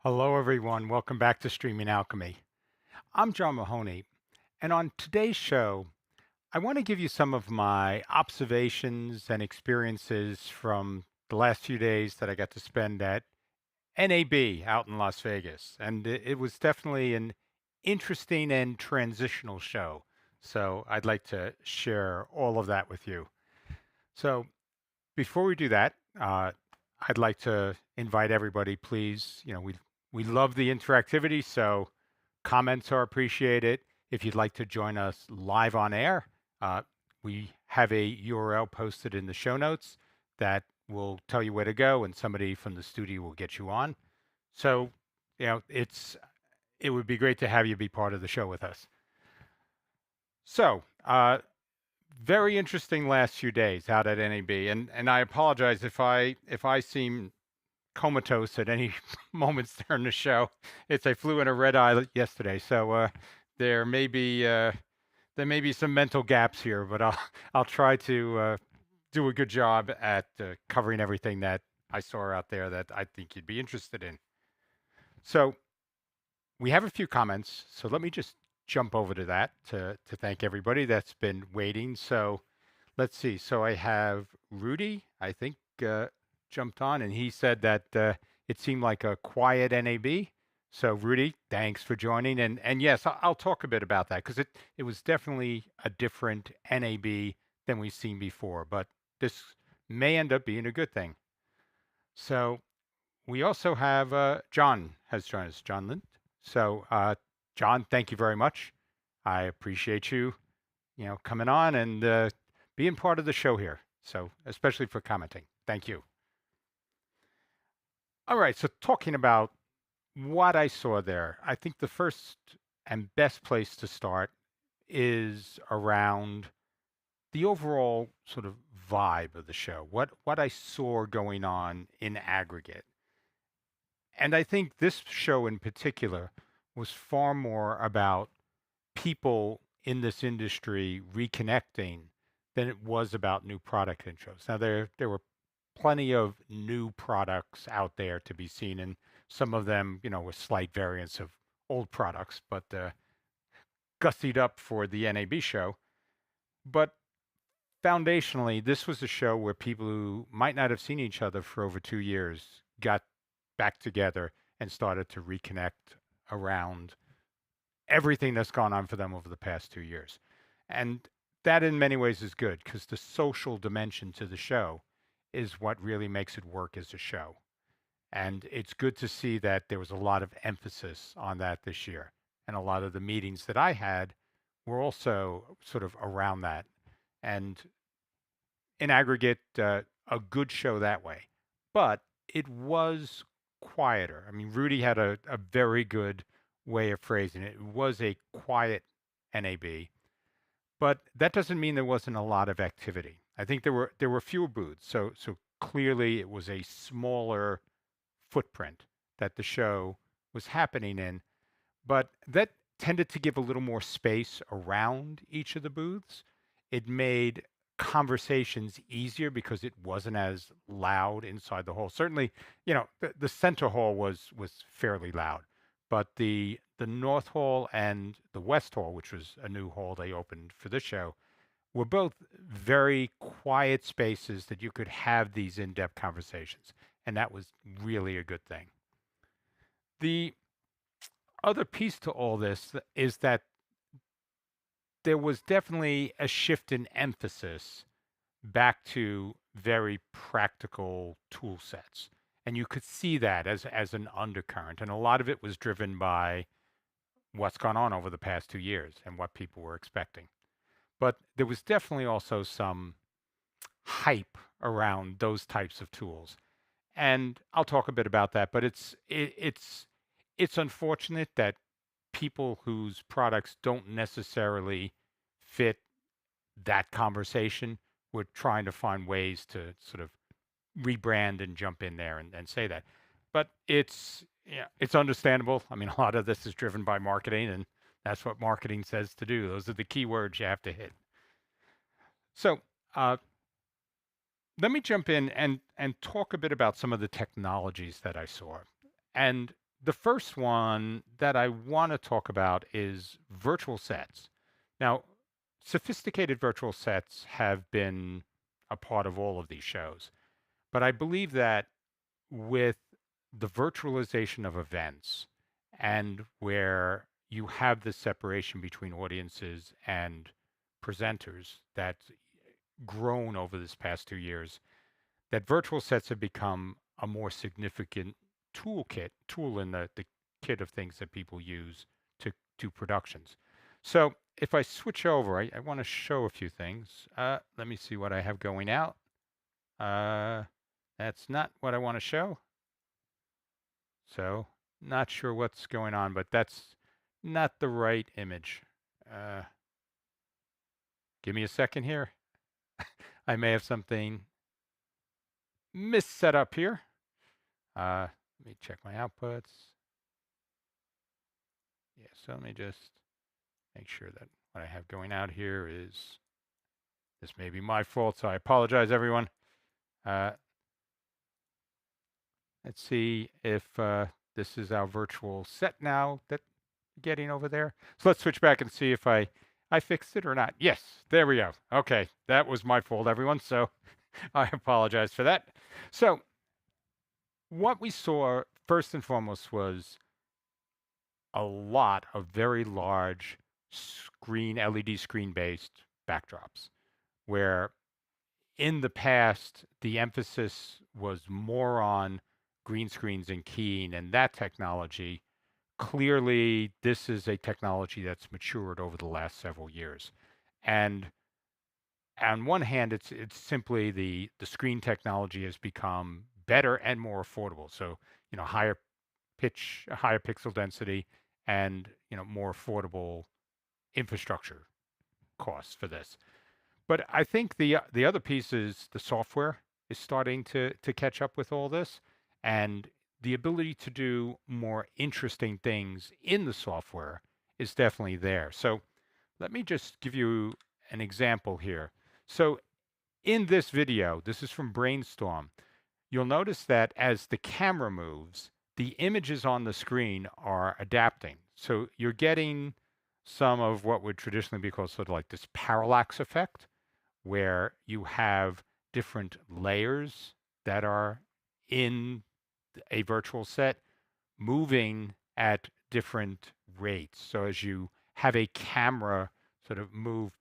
Hello, everyone. Welcome back to Streaming Alchemy. I'm John Mahoney, and on today's show, I want to give you some of my observations and experiences from the last few days that I got to spend at NAB out in Las Vegas. And it was definitely an interesting and transitional show. So I'd like to share all of that with you. So before we do that, I'd like to invite everybody, please. We love the interactivity, so comments are appreciated. If you'd like to join us live on air, we have a URL posted in the show notes that will tell you where to go, and somebody from the studio will get you on. So, it would be great to have you be part of the show with us. So, very interesting last few days out at NAB, and I apologize if I seem comatose at any moments during the show. I flew in a red eye yesterday, so there may be some mental gaps here, but I'll try to do a good job at covering everything that I saw out there that I think you'd be interested in. So we have a few comments, so let me just jump over to that to thank everybody that's been waiting. So let's see. So I have Rudy, I think, jumped on, and he said that it seemed like a quiet NAB. So Rudy, thanks for joining. And yes, I'll talk a bit about that because it was definitely a different NAB than we've seen before, but this may end up being a good thing. So we also have John has joined us, John Lind. So John, thank you very much. I appreciate you, coming on and being part of the show here. So especially for commenting. Thank you. All right, so talking about what I saw there, I think the first and best place to start is around the overall sort of vibe of the show, what I saw going on in aggregate. And I think this show in particular was far more about people in this industry reconnecting than it was about new product intros. Now there were plenty of new products out there to be seen, and some of them, with slight variants of old products, but gussied up for the NAB show. But foundationally, this was a show where people who might not have seen each other for over 2 years got back together and started to reconnect around everything that's gone on for them over the past 2 years. And that in many ways is good because the social dimension to the show is what really makes it work as a show. And it's good to see that there was a lot of emphasis on that this year. And a lot of the meetings that I had were also sort of around that. And in aggregate, a good show that way. But it was quieter. I mean, Rudy had a very good way of phrasing it. It was a quiet NAB, but that doesn't mean there wasn't a lot of activity. I think there were fewer booths, so clearly it was a smaller footprint that the show was happening in, but that tended to give a little more space around each of the booths. It made conversations easier because it wasn't as loud inside the hall. Certainly, the center hall was fairly loud, but the north hall and the west hall, which was a new hall they opened for this show, were both very quiet spaces that you could have these in-depth conversations, and that was really a good thing. The other piece to all this is that there was definitely a shift in emphasis back to very practical tool sets. And you could see that as an undercurrent. And a lot of it was driven by what's gone on over the past 2 years and what people were expecting. But there was definitely also some hype around those types of tools. And I'll talk a bit about that, but it's unfortunate that people whose products don't necessarily fit that conversation were trying to find ways to sort of rebrand and jump in there and say that. But it's understandable. I mean, a lot of this is driven by marketing, and that's what marketing says to do. Those are the key words you have to hit. So let me jump in and talk a bit about some of the technologies that I saw. And the first one that I want to talk about is virtual sets. Now, sophisticated virtual sets have been a part of all of these shows, but I believe that with the virtualization of events and where you have this separation between audiences and presenters that's grown over this past 2 years, that virtual sets have become a more significant tool in the kit of things that people use to do productions. So if I switch over, I want to show a few things. Let me see what I have going out. That's not what I want to show. So not sure what's going on, but that's not the right image. Give me a second here. I may have something misset up here. Let me check my outputs. Yeah, so let me just make sure that what I have going out here is, this may be my fault, so I apologize, everyone. Let's see if this is our virtual set now that getting over there. So let's switch back and see if I fixed it or not. Yes, there we go. Okay, that was my fault, everyone. So I apologize for that. So what we saw first and foremost was a lot of very large LED screen based backdrops, where in the past the emphasis was more on green screens and keying and that technology. Clearly this is a technology that's matured over the last several years, and on one hand it's simply the screen technology has become better and more affordable, so higher higher pixel density, and more affordable infrastructure costs for this. But I think the other piece is the software is starting to catch up with all this, and the ability to do more interesting things in the software is definitely there. So let me just give you an example here. So in this video, this is from Brainstorm, you'll notice that as the camera moves, the images on the screen are adapting. So you're getting some of what would traditionally be called sort of like this parallax effect, where you have different layers that are in a virtual set moving at different rates. So as you have a camera sort of move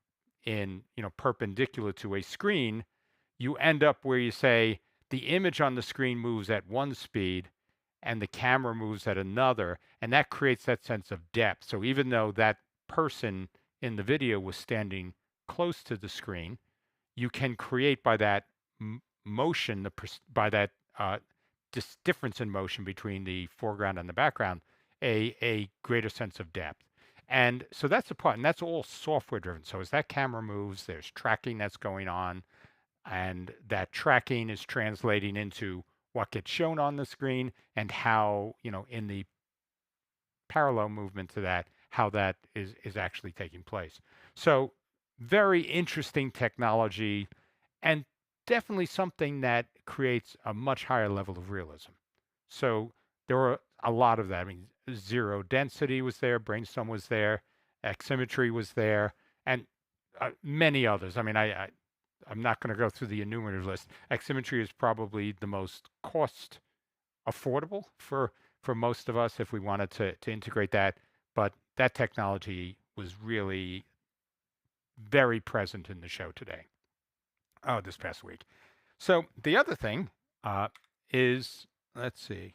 in, perpendicular to a screen, you end up where you say the image on the screen moves at one speed and the camera moves at another, and that creates that sense of depth. So even though that person in the video was standing close to the screen, you can create by that motion, by that difference in motion between the foreground and the background, a greater sense of depth. And so that's the part, and that's all software driven. So as that camera moves, there's tracking that's going on, and that tracking is translating into what gets shown on the screen and how, in the parallel movement to that, how that is actually taking place. So very interesting technology, and definitely something that creates a much higher level of realism. So there were a lot of that. I mean, zero density was there, brainstorm was there, Xsymmetry was there, and many others. I mean, I'm not going to go through the enumerative list. Xsymmetry is probably the most cost affordable for most of us if we wanted to integrate that. But that technology was really very present in the show today, this past week. So the other thing is, let's see,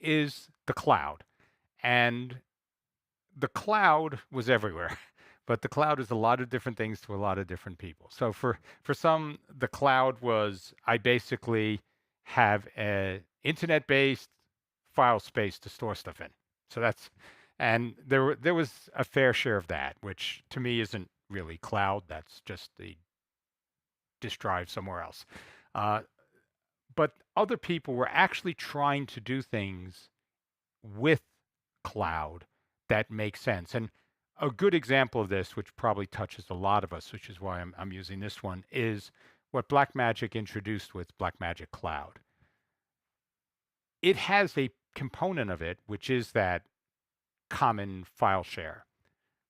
is the cloud. And the cloud was everywhere, but the cloud is a lot of different things to a lot of different people. So for some, the cloud was, I basically have a internet-based file space to store stuff in. So that's, and there was a fair share of that, which to me isn't really cloud. That's just the disk drive somewhere else. But other people were actually trying to do things with cloud that make sense. And a good example of this, which probably touches a lot of us, which is why I'm using this one, is what Blackmagic introduced with Blackmagic Cloud. It has a component of it, which is that common file share.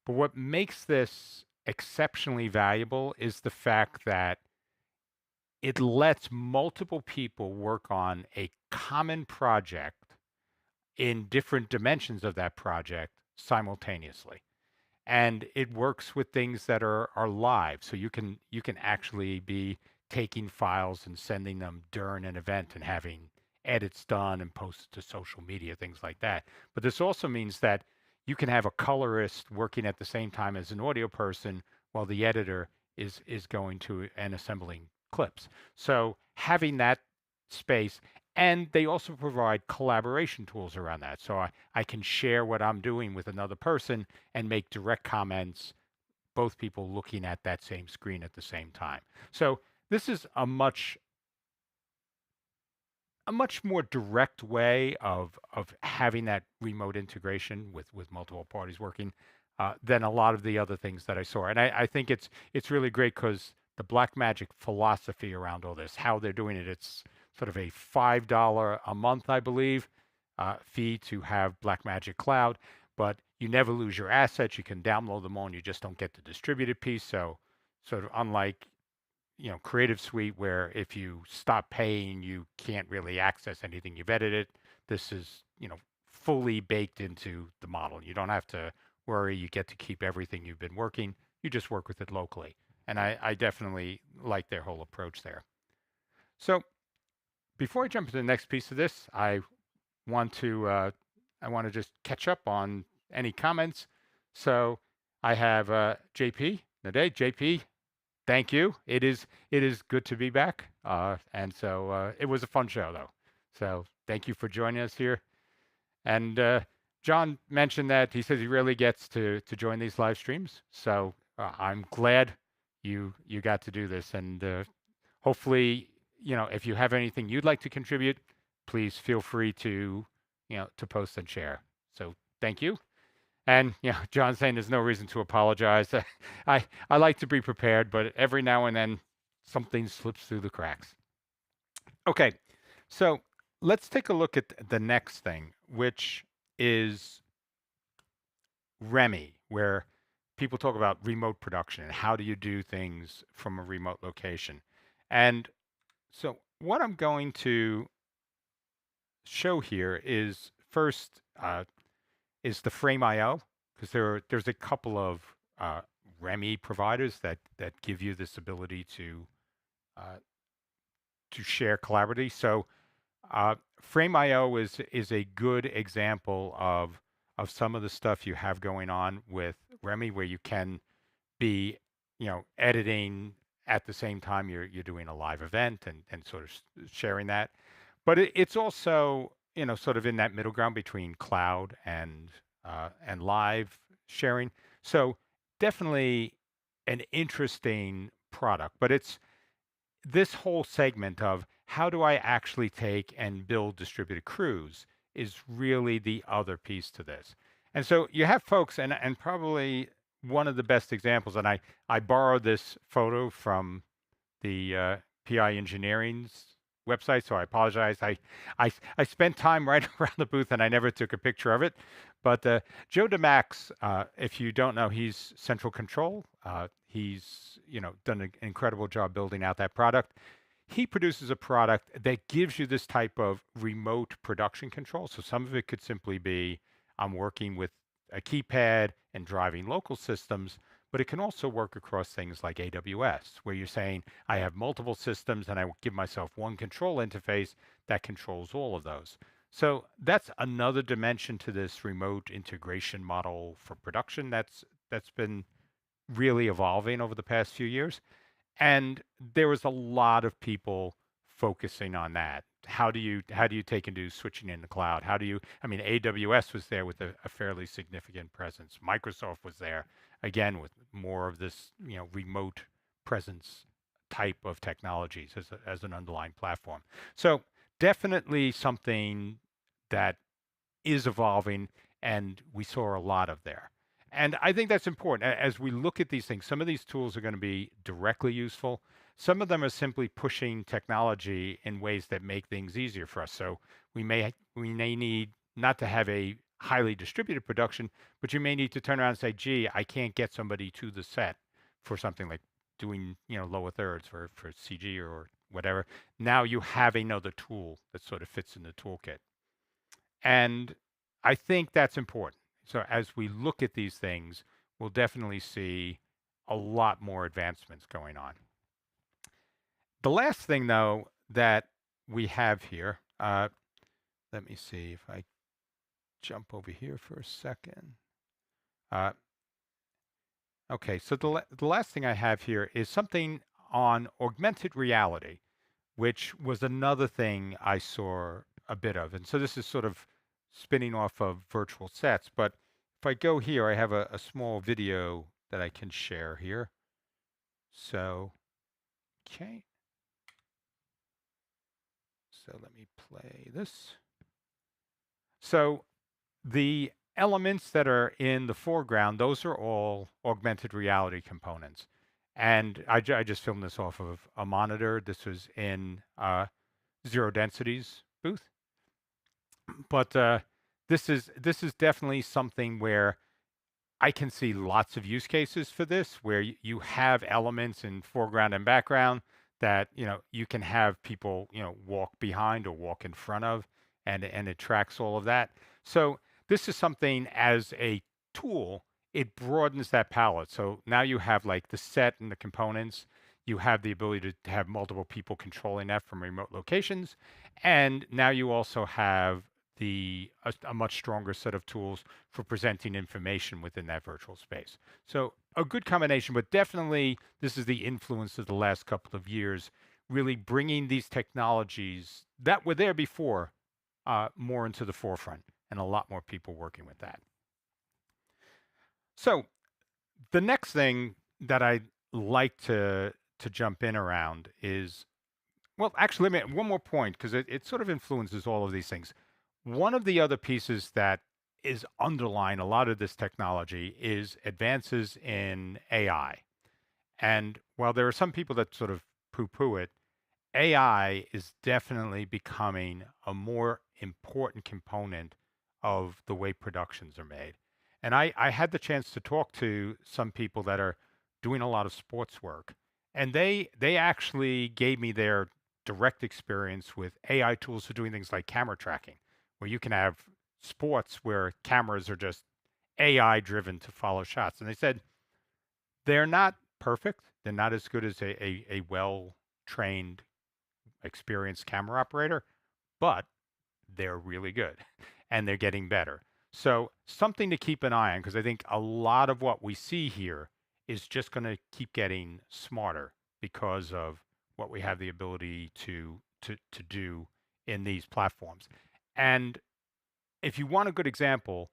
But what makes this exceptionally valuable is the fact that it lets multiple people work on a common project in different dimensions of that project simultaneously. And it works with things that are live. So you can actually be taking files and sending them during an event and having edits done and posted to social media, things like that. But this also means that you can have a colorist working at the same time as an audio person while the editor is going to and assembling clips. So having that space, and they also provide collaboration tools around that. So I can share what I'm doing with another person and make direct comments, both people looking at that same screen at the same time. So this is a much more direct way of having that remote integration with multiple parties working than a lot of the other things that I saw. And I think it's really great because the Blackmagic philosophy around all this, how they're doing it, it's sort of a $5 a month, I believe, fee to have Blackmagic Cloud, but you never lose your assets. You can download them all, and you just don't get the distributed piece. So sort of unlike Creative Suite, where if you stop paying, you can't really access anything you've edited. This is, fully baked into the model. You don't have to worry. You get to keep everything you've been working. You just work with it locally. And I definitely like their whole approach there. So before I jump into the next piece of this, I want to just catch up on any comments. So I have JP today. JP, thank you. It is good to be back. And so it was a fun show, though. So thank you for joining us here. And John mentioned that he says he rarely gets to join these live streams. So I'm glad you got to do this. And hopefully if you have anything you'd like to contribute, please feel free to, to post and share. So thank you. And John's saying there's no reason to apologize. I like to be prepared, but every now and then something slips through the cracks. Okay, so let's take a look at the next thing, which is REMI, where people talk about remote production and how do you do things from a remote location. And so what I'm going to show here is first is the Frame.io, because there's a couple of REMI providers that give you this ability uh, to share collaboratively. So Frame.io is a good example of some of the stuff you have going on with REMI, where you can be, editing at the same time you're doing a live event and sort of sharing that. But it's also, sort of in that middle ground between cloud and live sharing. So definitely an interesting product, but it's this whole segment of how do I actually take and build distributed crews is really the other piece to this. And so you have folks, and probably one of the best examples, and I borrowed this photo from the PI Engineering's website, so I apologize. I spent time right around the booth and I never took a picture of it. But Joe DeMax, if you don't know, he's Central Control. He's done an incredible job building out that product. He produces a product that gives you this type of remote production control. So some of it could simply be I'm working with a keypad and driving local systems, but it can also work across things like AWS, where you're saying, I have multiple systems and I give myself one control interface that controls all of those. So that's another dimension to this remote integration model for production that's been really evolving over the past few years. And there was a lot of people focusing on that. How do you take and do switching in the cloud? I mean, AWS was there with a fairly significant presence. Microsoft was there again with more of this, remote presence type of technologies as an underlying platform. So definitely something that is evolving, and we saw a lot of there. And I think that's important. As we look at these things, some of these tools are going to be directly useful. Some of them are simply pushing technology in ways that make things easier for us. So we may need not to have a highly distributed production, but you may need to turn around and say, gee, I can't get somebody to the set for something like doing, lower thirds for CG or whatever. Now you have another tool that sort of fits in the toolkit. And I think that's important. So as we look at these things, we'll definitely see a lot more advancements going on. The last thing, though, that we have here, let me see if I jump over here for a second. Uh, okay, so the last thing I have here is something on augmented reality, which was another thing I saw a bit of. And so this is sort of spinning off of virtual sets. But if I go here, I have a small video that I can share here. So, okay. So let me play this. So the elements that are in the foreground, those are all augmented reality components. And I just filmed this off of a monitor. This was in Zero Density's booth. But this is definitely something where I can see lots of use cases for this, where you have elements in foreground and background that you can have people walk behind or walk in front of, and it tracks all of that. So this is something as a tool, it broadens that palette. So now you have like the set and the components. You have the ability to have multiple people controlling that from remote locations, and now you also have a much stronger set of tools for presenting information within that virtual space. So a good combination, but definitely this is the influence of the last couple of years, really bringing these technologies that were there before more into the forefront, and a lot more people working with that. So the next thing that I'd like to jump in around is Well, actually, let me one more point because it sort of influences all of these things. One of the other pieces that is underlying a lot of this technology is advances in AI. And while there are some people that sort of poo-poo it, AI is definitely becoming a more important component of the way productions are made. And I had the chance to talk to some people that are doing a lot of sports work, and they actually gave me their direct experience with AI tools for doing things like camera tracking, where you can have sports where cameras are just AI driven to follow shots. And they said they're not perfect. They're not as good as a well trained experienced camera operator, but they're really good and they're getting better. So, something to keep an eye on because I think a lot of what we see here is just going to keep getting smarter because of what we have the ability to do in these platforms. And if you want a good example,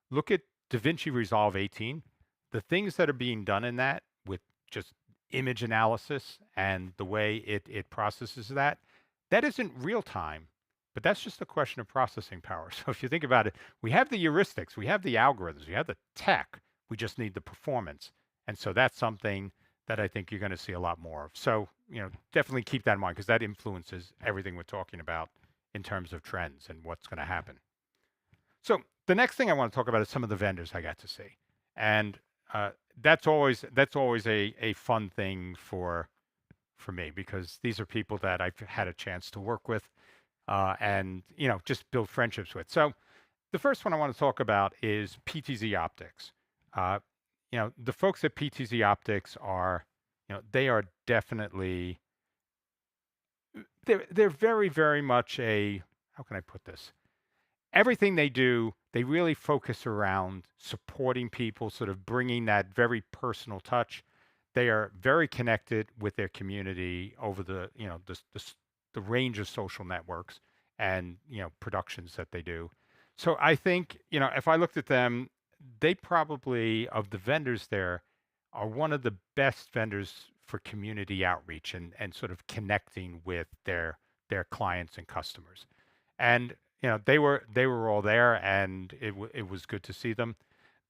look at DaVinci Resolve 18. The things that are being done in that with just image analysis and the way it processes that, that isn't real time, but that's just a question of processing power. So if you think about it, we have the heuristics, we have the algorithms, we have the tech, we just need the performance. And so that's something that I think you're going to see a lot more of. So, definitely keep that in mind because that influences everything we're talking about in terms of trends and what's going to happen. So the next thing I want to talk about is some of the vendors I got to see, and that's always a fun thing for me because these are people that I've had a chance to work with, and just build friendships with. So the first one I want to talk about is PTZ Optics. Uh, the folks at PTZ Optics are, they are definitely they're very very much a, how can I put this? Everything they do, they really focus around supporting people, sort of bringing that very personal touch. They are very connected with their community over the range of social networks and productions that they do. So I think if I looked at them, they probably of the vendors there are one of the best vendors for community outreach and sort of connecting with their clients and customers. And they were all there, and it was good to see them.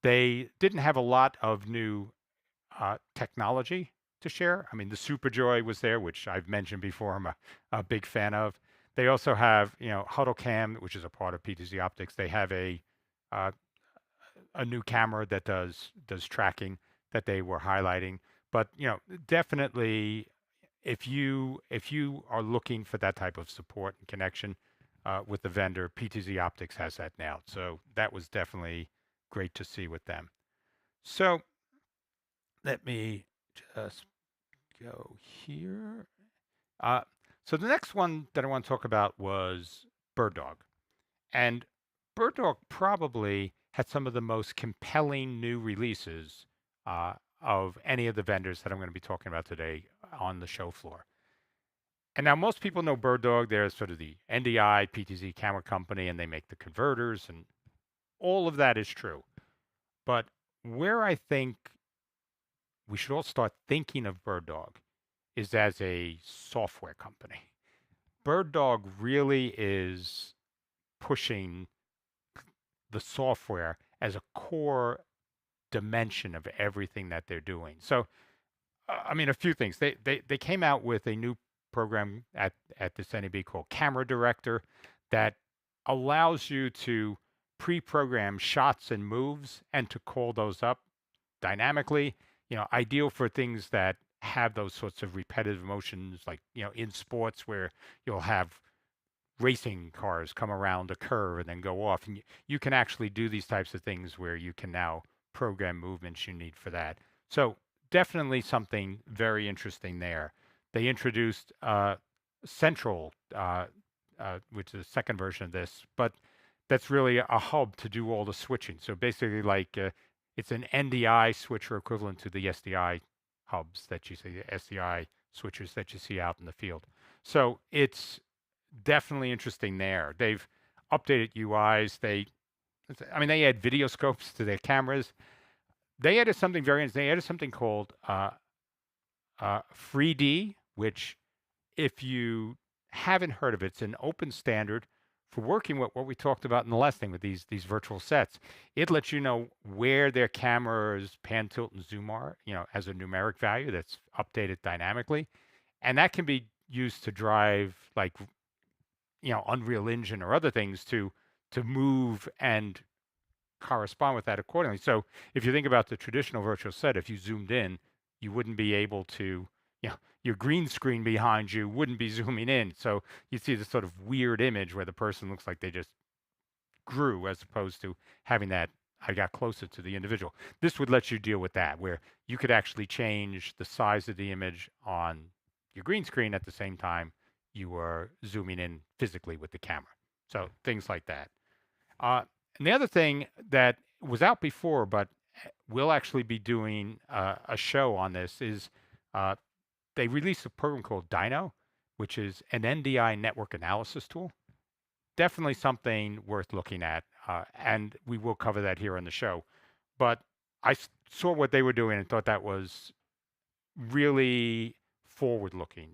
They didn't have a lot of new technology to share. I mean, the Superjoy was there, which I've mentioned before. I'm a big fan of. They also have Huddle Cam, which is a part of PTZ Optics. They have uh, a new camera that does tracking that they were highlighting. But definitely, if you are looking for that type of support and connection with the vendor, PTZ Optics has that now. So that was definitely great to see with them. So let me just go here. Uh, so the next one that I want to talk about was BirdDog. And BirdDog probably had some of the most compelling new releases of any of the vendors that I'm going to be talking about today on the show floor. And now most people know BirdDog. They're sort of the NDI PTZ camera company, and they make the converters, and all of that is true. But where I think we should all start thinking of BirdDog is as a software company. BirdDog really is pushing the software as a core dimension of everything that they're doing. So, I mean, a few things. They came out with a new program at this NAB called Camera Director that allows you to pre-program shots and moves and to call those up dynamically. Ideal for things that have those sorts of repetitive motions, like in sports where you'll have racing cars come around a curve and then go off, and you can actually do these types of things where you can now program movements you need for that. So definitely something very interesting there. They introduced Central, which is the second version of this, but that's really a hub to do all the switching. So basically, like it's an NDI switcher equivalent to the SDI hubs that you see, the SDI switchers that you see out in the field. So it's definitely interesting there. They've updated UIs. They add video scopes to their cameras. They added something very interesting. They added something called 3D, which if you haven't heard of it, it's an open standard for working with what we talked about in the last thing with these virtual sets. It lets you know where their cameras pan, tilt, and zoom are, as a numeric value that's updated dynamically. And that can be used to drive like, Unreal Engine or other things to move and correspond with that accordingly. So if you think about the traditional virtual set, if you zoomed in, you wouldn't be able to, your green screen behind you wouldn't be zooming in. So you see this sort of weird image where the person looks like they just grew as opposed to having that I got closer to the individual. This would let you deal with that, where you could actually change the size of the image on your green screen at the same time you were zooming in physically with the camera. So things like that. Uh, and the other thing that was out before, but we'll actually be doing a show on this, is uh, they released a program called Dino, which is an NDI network analysis tool. Definitely something worth looking at, and we will cover that here on the show. But I saw what they were doing and thought that was really forward-looking,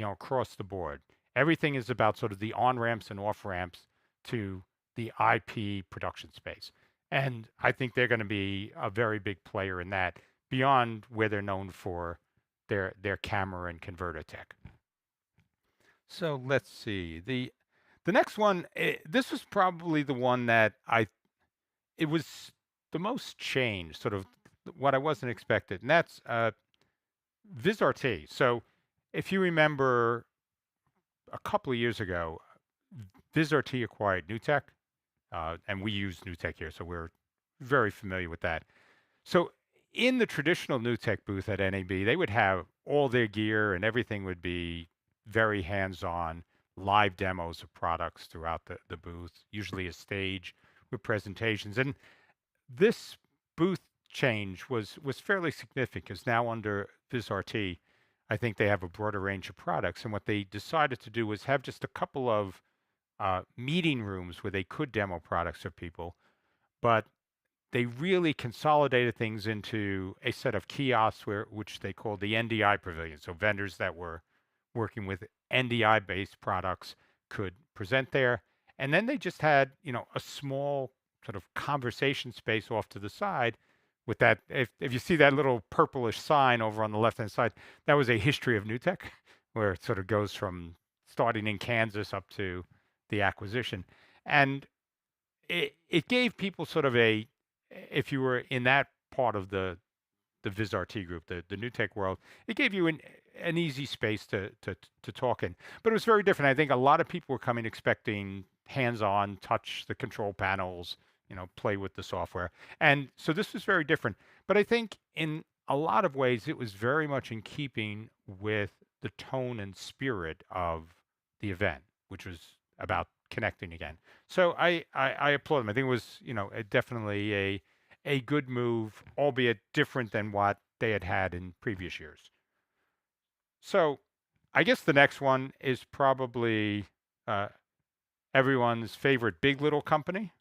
across the board. Everything is about sort of the on-ramps and off-ramps to the IP production space. And I think they're going to be a very big player in that beyond where they're known for their camera and converter tech. So let's see. The next one, this was probably the one that it was the most changed, sort of what I wasn't expected, and that's Vizrt. So if you remember a couple of years ago, Vizrt acquired NewTek, and we use NewTek here, so we're very familiar with that. So in the traditional NewTek booth at NAB, they would have all their gear and everything would be very hands-on, live demos of products throughout the booth, usually a stage with presentations. And this booth change was fairly significant because now under Vizrt, I think they have a broader range of products. And what they decided to do was have just a couple of meeting rooms where they could demo products for people, but they really consolidated things into a set of kiosks which they called the NDI pavilion. So vendors that were working with NDI-based products could present there. And then they just had, a small sort of conversation space off to the side with that. If you see that little purplish sign over on the left-hand side, that was a history of NewTek, where it sort of goes from starting in Kansas up to the acquisition. And it gave people sort of if you were in that part of the Vizrt group, the NewTek world, it gave you an easy space to talk in. But it was very different. I think a lot of people were coming expecting hands-on, touch the control panels, play with the software. And so this was very different. But I think in a lot of ways, it was very much in keeping with the tone and spirit of the event, which was about connecting again. So I applaud them. I think it was, definitely a good move, albeit different than what they had in previous years. So I guess the next one is probably everyone's favorite big little company,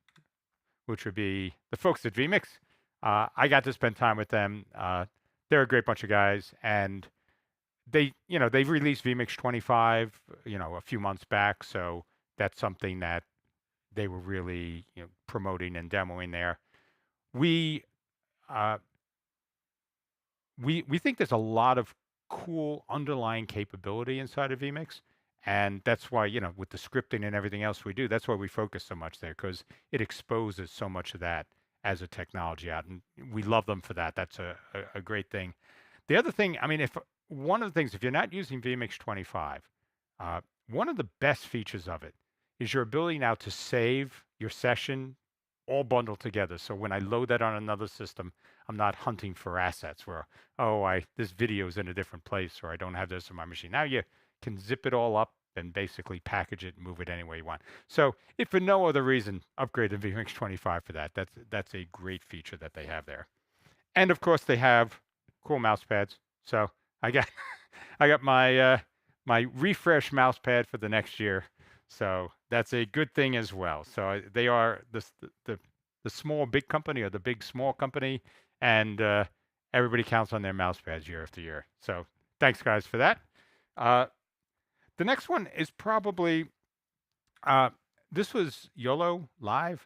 which would be the folks at vMix. I got to spend time with them. They're a great bunch of guys, and they've released vMix 25, a few months back. So that's something that they were really, promoting and demoing there. We think there's a lot of cool underlying capability inside of vMix. And that's why, with the scripting and everything else we do, that's why we focus so much there, because it exposes so much of that as a technology out. And we love them for that. That's a great thing. The other thing, if you're not using vMix 25, one of the best features of it is your ability now to save your session all bundled together. So when I load that on another system, I'm not hunting for assets where, this video is in a different place, or I don't have this on my machine. Now you can zip it all up and basically package it and move it any way you want. So if for no other reason, upgrade to vMix 25 for that. That's a great feature that they have there. And of course they have cool mouse pads. So I got I got my my refresh mouse pad for the next year. So that's a good thing as well. So they are the small big company, or the big small company, and everybody counts on their mouse pads year after year. So thanks guys for that. The next one is probably uh, this was YoloLive.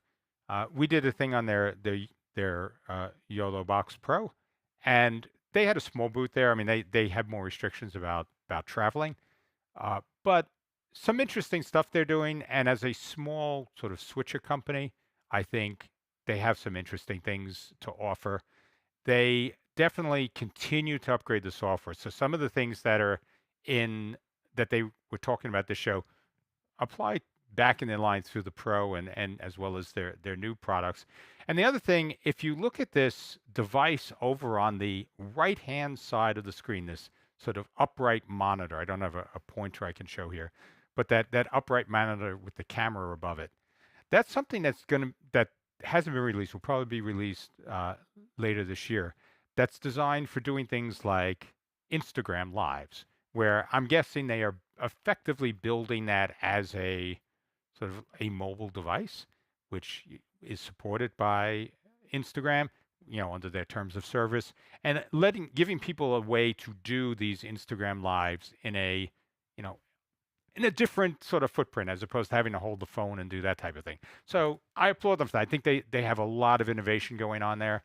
We did a thing on their YOLO Box Pro, and they had a small booth there. I mean, they have more restrictions about traveling, but some interesting stuff they're doing. And as a small sort of switcher company, I think they have some interesting things to offer. They definitely continue to upgrade the software. So some of the things that are in that they were talking about this show apply back in the line through the Pro and as well as their new products. And the other thing, if you look at this device over on the right hand side of the screen, this sort of upright monitor, I don't have a pointer I can show here, but that upright monitor with the camera above it, that's something that hasn't been released, will probably be released later this year. That's designed for doing things like Instagram lives, where I'm guessing they are effectively building that as a sort of a mobile device, which is supported by Instagram, under their terms of service, and giving people a way to do these Instagram lives you know, in a different sort of footprint as opposed to having to hold the phone and do that type of thing. So I applaud them for that. I think they have a lot of innovation going on there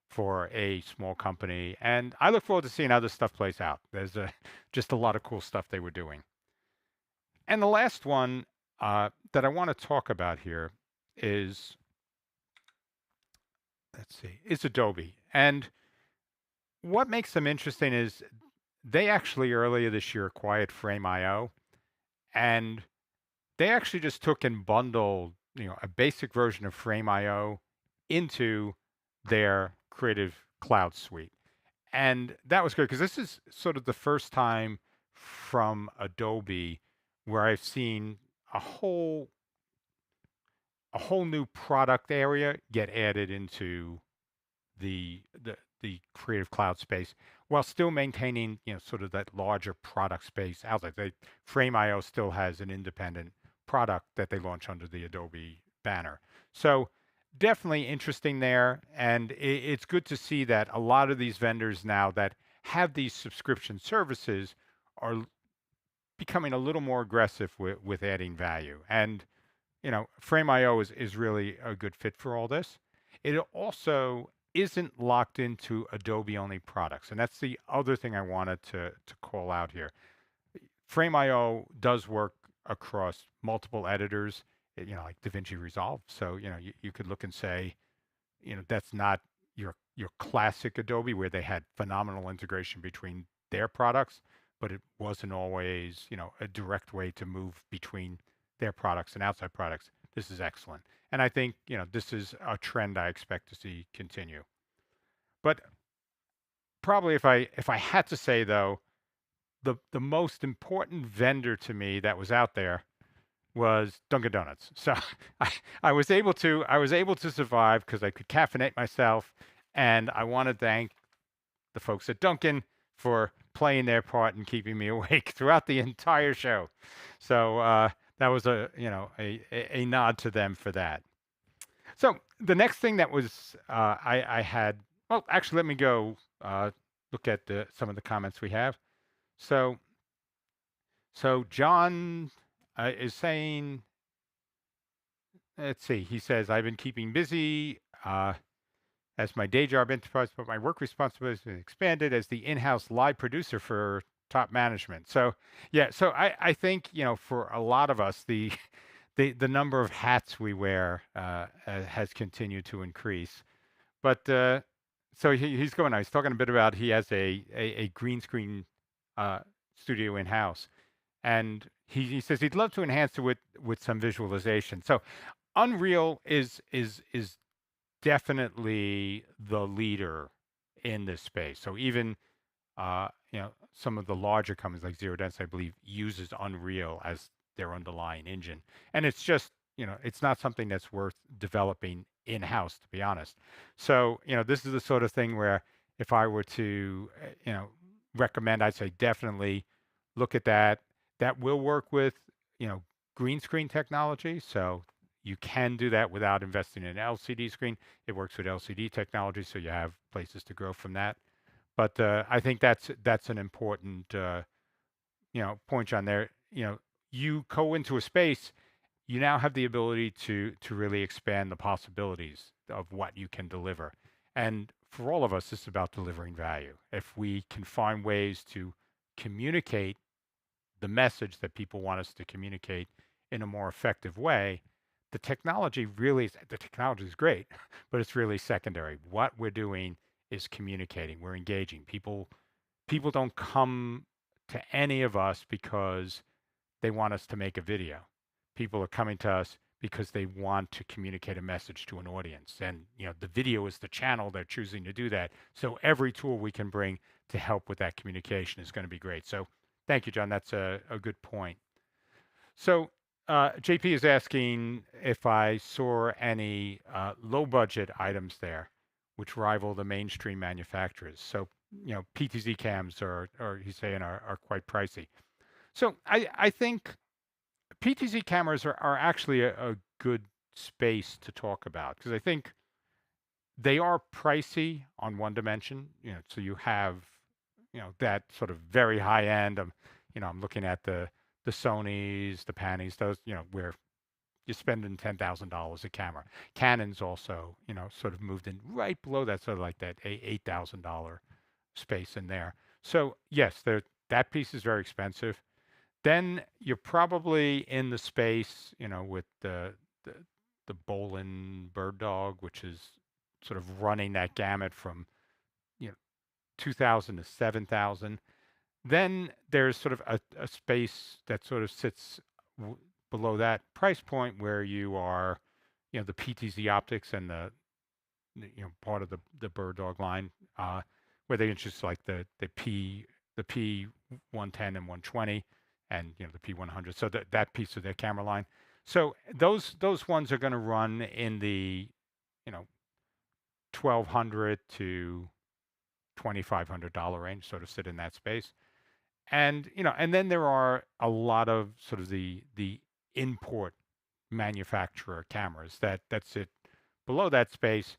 for a small company, and I look forward to seeing how this stuff plays out. There's just a lot of cool stuff they were doing. And the last one that I want to talk about here is, is Adobe. And what makes them interesting is they actually earlier this year acquired Frame.io, and they actually just took and bundled, a basic version of Frame.io into their Creative Cloud suite. And that was good because this is sort of the first time from Adobe where I've seen a whole new product area get added into the Creative Cloud space while still maintaining, sort of that larger product space out there. Frame.io still has an independent product that they launch under the Adobe banner. So definitely interesting there. And it's good to see that a lot of these vendors now that have these subscription services are becoming a little more aggressive with adding value. And, Frame.io is really a good fit for all this. It also isn't locked into Adobe only products. And that's the other thing I wanted to call out here. Frame.io does work across multiple editors, like DaVinci Resolve. So, you could look and say, that's not your classic Adobe where they had phenomenal integration between their products, but it wasn't always, a direct way to move between their products and outside products. This is excellent. And I think, this is a trend I expect to see continue. But probably if I had to say though, the most important vendor to me that was out there was Dunkin' Donuts. So I was able to survive because I could caffeinate myself, and I want to thank the folks at Dunkin' for playing their part in keeping me awake throughout the entire show. So that was a nod to them for that. So the next thing that was I had. Well, actually, let me go look at some of the comments we have. So John is saying, let's see, he says, I've been keeping busy as my day job enterprise, but my work responsibilities have expanded as the in-house live producer for top management. So yeah, so I think, for a lot of us, the number of hats we wear has continued to increase. But so he's going on. He's talking a bit about he has a green screen studio in-house. And he says he'd love to enhance it with some visualization. So Unreal is definitely the leader in this space. So even some of the larger companies like Zero Density, I believe, uses Unreal as their underlying engine. And it's just, it's not something that's worth developing in-house, to be honest. So, this is the sort of thing where if I were to, recommend, I'd say definitely look at that. That will work with, green screen technology. So you can do that without investing in an LCD screen. It works with LCD technology, so you have places to grow from that. But I think that's an important, point on there. you know, you go into a space, you now have the ability to really expand the possibilities of what you can deliver. And for all of us, it's about delivering value. If we can find ways to communicate the message that people want us to communicate in a more effective way, the technology is great, but it's really secondary. What we're doing is communicating. We're engaging. People don't come to any of us because they want us to make a video. People are coming to us because they want to communicate a message to an audience. And the video is the channel they're choosing to do that. So every tool we can bring to help with that communication is going to be great. So thank you, John. That's a good point. So JP is asking if I saw any low budget items there which rival the mainstream manufacturers. So, PTZ cams are he's saying are quite pricey. So I think PTZ cameras are actually a good space to talk about because I think they are pricey on one dimension. So you have that sort of very high end. I'm looking at the Sonys, the Panys, those where you're spending $10,000 a camera. Canon's also sort of moved in right below that, sort of like that $8,000 space in there. So yes, that piece is very expensive. Then you're probably in the space, with the the Bolin Bird Dog, which is sort of running that gamut from you know 2,000 to 7,000. Then there's sort of a space that sort of sits below that price point where you are, the PTZ optics and part of the Bird Dog line, where they introduce like the P 110 and 120, and the P 100. So that piece of their camera line. So those ones are going to run in the you know $1,200 to $2,500 range, sort of sit in that space. And then there are a lot of sort of the import manufacturer cameras that sit below that space.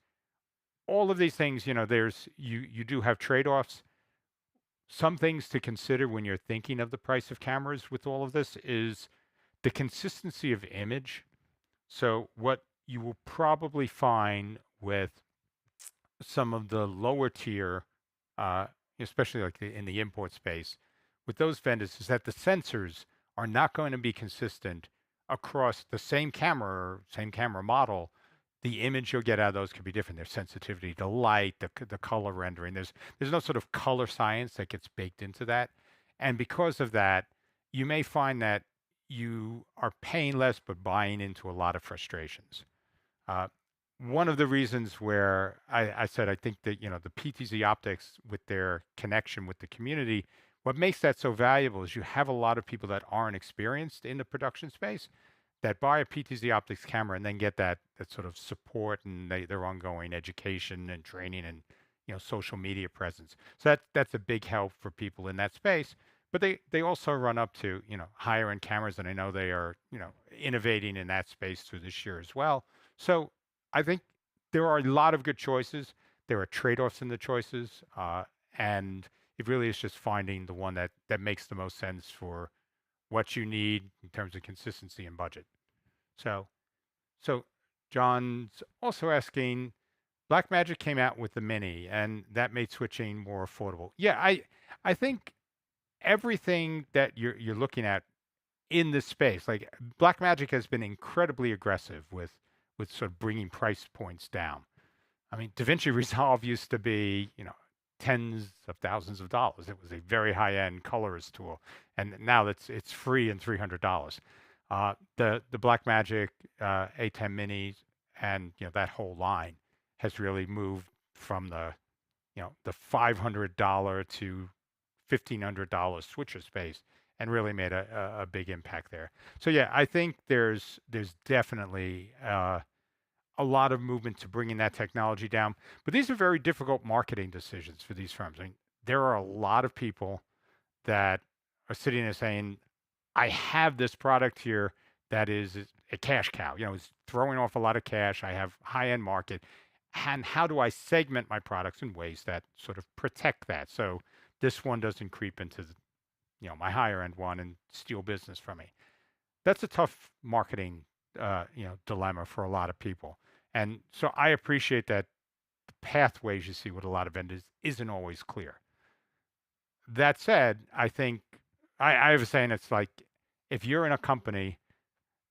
All of these things, you do have trade-offs. Some things to consider when you're thinking of the price of cameras with all of this is the consistency of image. So what you will probably find with some of the lower tier, uh, especially like in the import space, with those vendors is that the sensors are not going to be consistent across the same camera model. The image you'll get out of those could be different. Their sensitivity to light, the color rendering. There's no sort of color science that gets baked into that, and because of that, you may find that you are paying less but buying into a lot of frustrations. Uh, One of the reasons where I said I think that the PTZ optics with their connection with the community, what makes that so valuable is you have a lot of people that aren't experienced in the production space that buy a PTZ optics camera and then get that sort of support and their ongoing education and training and social media presence. So that's a big help for people in that space. But they also run up to higher end cameras, and I know they are innovating in that space through this year as well. So I think there are a lot of good choices. There are trade-offs in the choices, and it really is just finding the one that makes the most sense for what you need in terms of consistency and budget. So, so John's also asking, Blackmagic came out with the Mini, and that made switching more affordable. Yeah, I think everything that you're looking at in this space, like Blackmagic has been incredibly aggressive with sort of bringing price points down. I mean, DaVinci Resolve used to be, tens of thousands of dollars. It was a very high-end colorist tool, and now it's free and $300. The Blackmagic A10 Minis and that whole line has really moved from the $500 to $1,500 switcher space and really made a big impact there. So yeah, I think there's definitely a lot of movement to bringing that technology down. But these are very difficult marketing decisions for these firms. I mean, there are a lot of people that are sitting there saying, I have this product here that is a cash cow, it's throwing off a lot of cash. I have high-end market. And how do I segment my products in ways that sort of protect that? So this one doesn't creep into my higher end one and steal business from me. That's a tough marketing, dilemma for a lot of people. And so I appreciate that the pathways you see with a lot of vendors isn't always clear. That said, I think I have a saying. It's like, if you're in a company,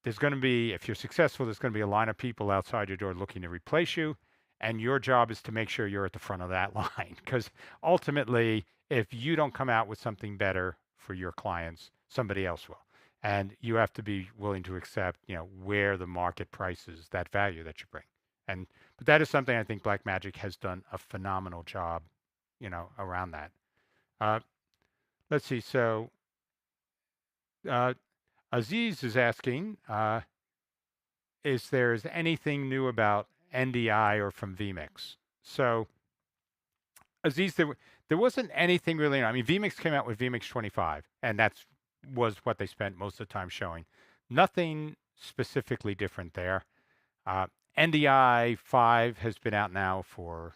there's going to be, if you're successful, there's going to be a line of people outside your door looking to replace you. And your job is to make sure you're at the front of that line. Because ultimately, if you don't come out with something better for your clients, somebody else will. And you have to be willing to accept, where the market prices that value that you bring. But that is something I think Blackmagic has done a phenomenal job, around that. Uh, let's see. So uh, Aziz is asking, is there's anything new about NDI or from vMix? So Aziz, there wasn't anything really. I mean, vMix came out with vMix 25, and that's was what they spent most of the time showing. Nothing specifically different there. Uh, NDI 5 has been out now for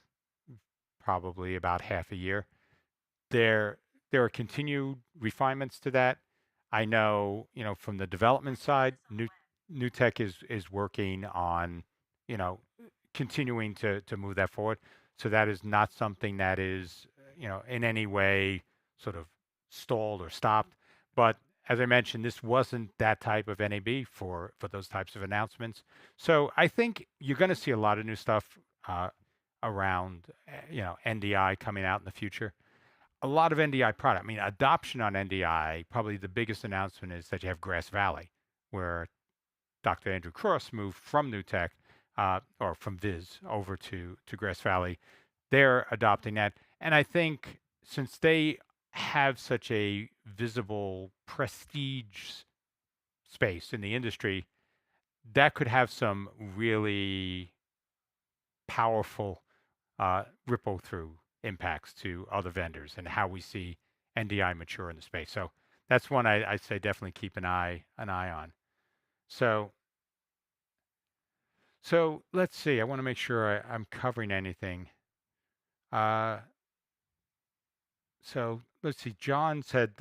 probably about half a year. There there are continued refinements to that. I know, from the development side, NewTek is working on, you know, continuing to move that forward. So that is not something that is, in any way sort of stalled or stopped. But as I mentioned, this wasn't that type of NAB for those types of announcements. So I think you're going to see a lot of new stuff around, NDI coming out in the future. A lot of NDI product. I mean, adoption on NDI, probably the biggest announcement is that you have Grass Valley, where Dr. Andrew Cross moved from NewTek, or from Viz over to Grass Valley. They're adopting that. And I think since they have such a visible prestige space in the industry, that could have some really powerful ripple through impacts to other vendors and how we see NDI mature in the space. So that's one I say definitely keep an eye on. So let's see. I want to make sure I'm covering anything. Uh, so let's see. John said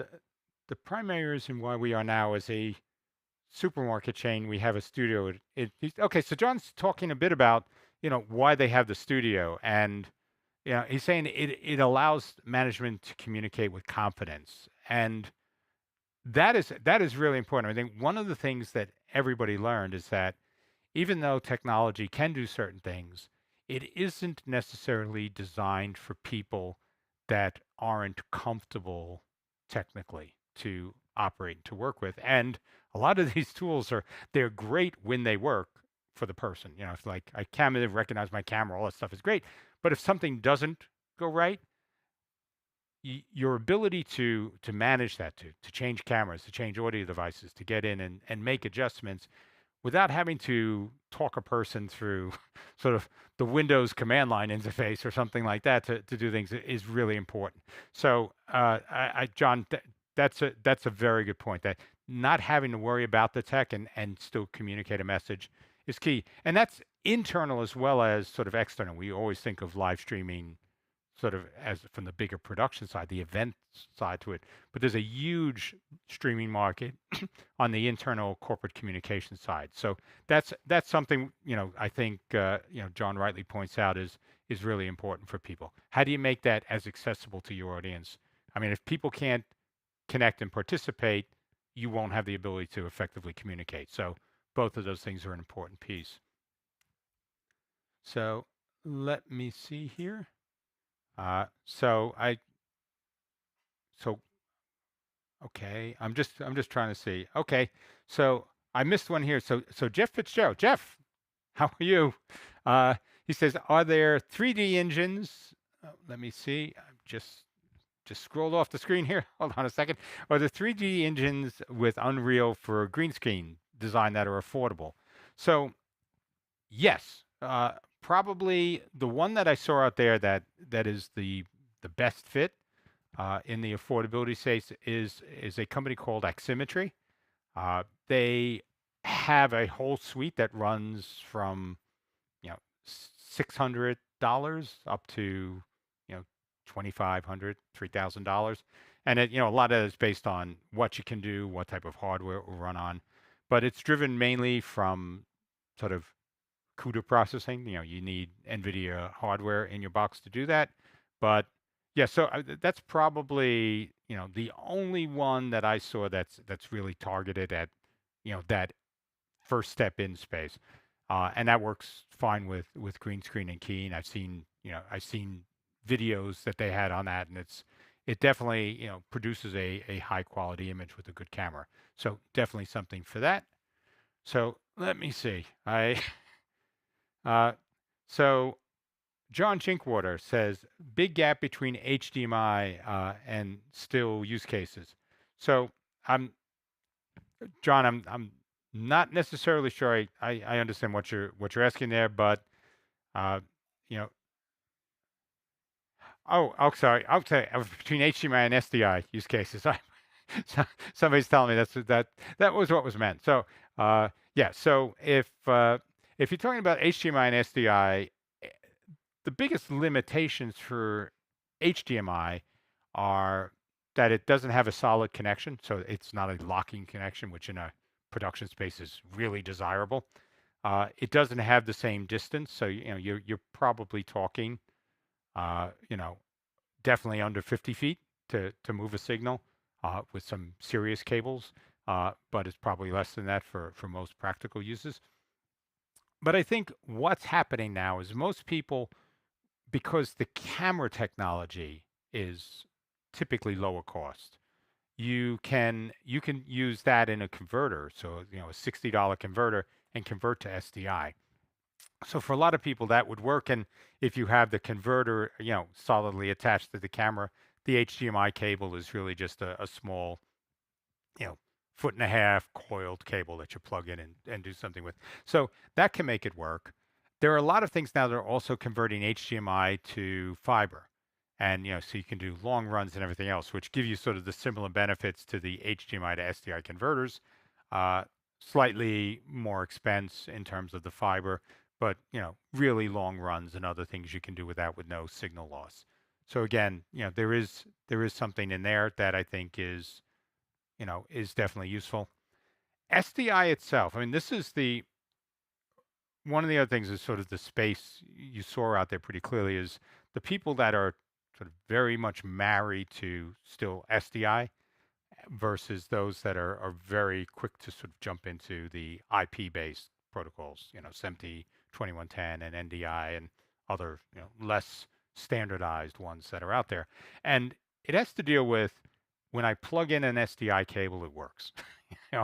the primary reason why we are now as a supermarket chain, we have a studio. Okay, so John's talking a bit about why they have the studio, and he's saying it allows management to communicate with confidence, and that is really important. I think one of the things that everybody learned is that even though technology can do certain things, it isn't necessarily designed for people that aren't comfortable technically to operate, to work with. And a lot of these tools they're great when they work for the person. It's like I can recognize my camera, all that stuff is great. But if something doesn't go right, your ability to manage that, to change cameras, to change audio devices, to get in and make adjustments without having to talk a person through sort of the Windows command line interface or something like that to do things is really important. So, John, that's a very good point. That not having to worry about the tech and still communicate a message is key, and that's internal as well as sort of external. We always think of live streaming sort of as from the bigger production side, the event side to it. But there's a huge streaming market on the internal corporate communication side. So that's something I think John rightly points out is really important for people. How do you make that as accessible to your audience? I mean, if people can't connect and participate, you won't have the ability to effectively communicate. So both of those things are an important piece. So let me see here. Uh, so I so okay, I'm just trying to see. Okay, so I missed one here. So Jeff Fitzgerald, Jeff, how are you? He says, are there 3D engines? Let me see. I'm just scrolled off the screen here. Hold on a second. Are there 3D engines with Unreal for green screen design that are affordable? So yes, probably the one that I saw out there that is the best fit in the affordability space is a company called Aximetry. They have a whole suite that runs from $600 up to $2,500, $3,000, And it, a lot of it is based on what you can do, what type of hardware it will run on, but it's driven mainly from sort of CUDA processing. You need NVIDIA hardware in your box to do that. But yeah, so that's probably, the only one that I saw that's really targeted at, that first step in space. And that works fine with green screen and keying. I've seen videos that they had on that, and it definitely, produces a high quality image with a good camera. So definitely something for that. So let me see. I uh, so John Jinkwater says big gap between HDMI and still use cases. So I'm John. I'm not necessarily sure I understand what you're asking there, but uh, you know. Oh, sorry. Okay, between HDMI and SDI use cases. Somebody's telling me that was what was meant. So yeah. So if you're talking about HDMI and SDI, the biggest limitations for HDMI are that it doesn't have a solid connection, so it's not a locking connection, which in a production space is really desirable. It doesn't have the same distance, so you're probably talking, you know, definitely under 50 feet to move a signal with some serious cables, but it's probably less than that for most practical uses. But I think what's happening now is most people, because the camera technology is typically lower cost, you can use that in a converter. So a $60 converter and convert to SDI. So for a lot of people that would work. And if you have the converter, solidly attached to the camera, the HDMI cable is really just a small, you know, foot and a half coiled cable that you plug in and do something with. So that can make it work. There are a lot of things now that are also converting HDMI to fiber. And so you can do long runs and everything else, which give you sort of the similar benefits to the HDMI to SDI converters. Uh, Slightly more expense in terms of the fiber, but really long runs and other things you can do with that with no signal loss. So again, there is something in there that I think is definitely useful. SDI itself, I mean, this is the one of the other things is sort of the space you saw out there pretty clearly is the people that are sort of very much married to still SDI versus those that are very quick to sort of jump into the IP based protocols, SMPTE 2110 and NDI and other, less standardized ones that are out there. And it has to deal with when I plug in an SDI cable, it works.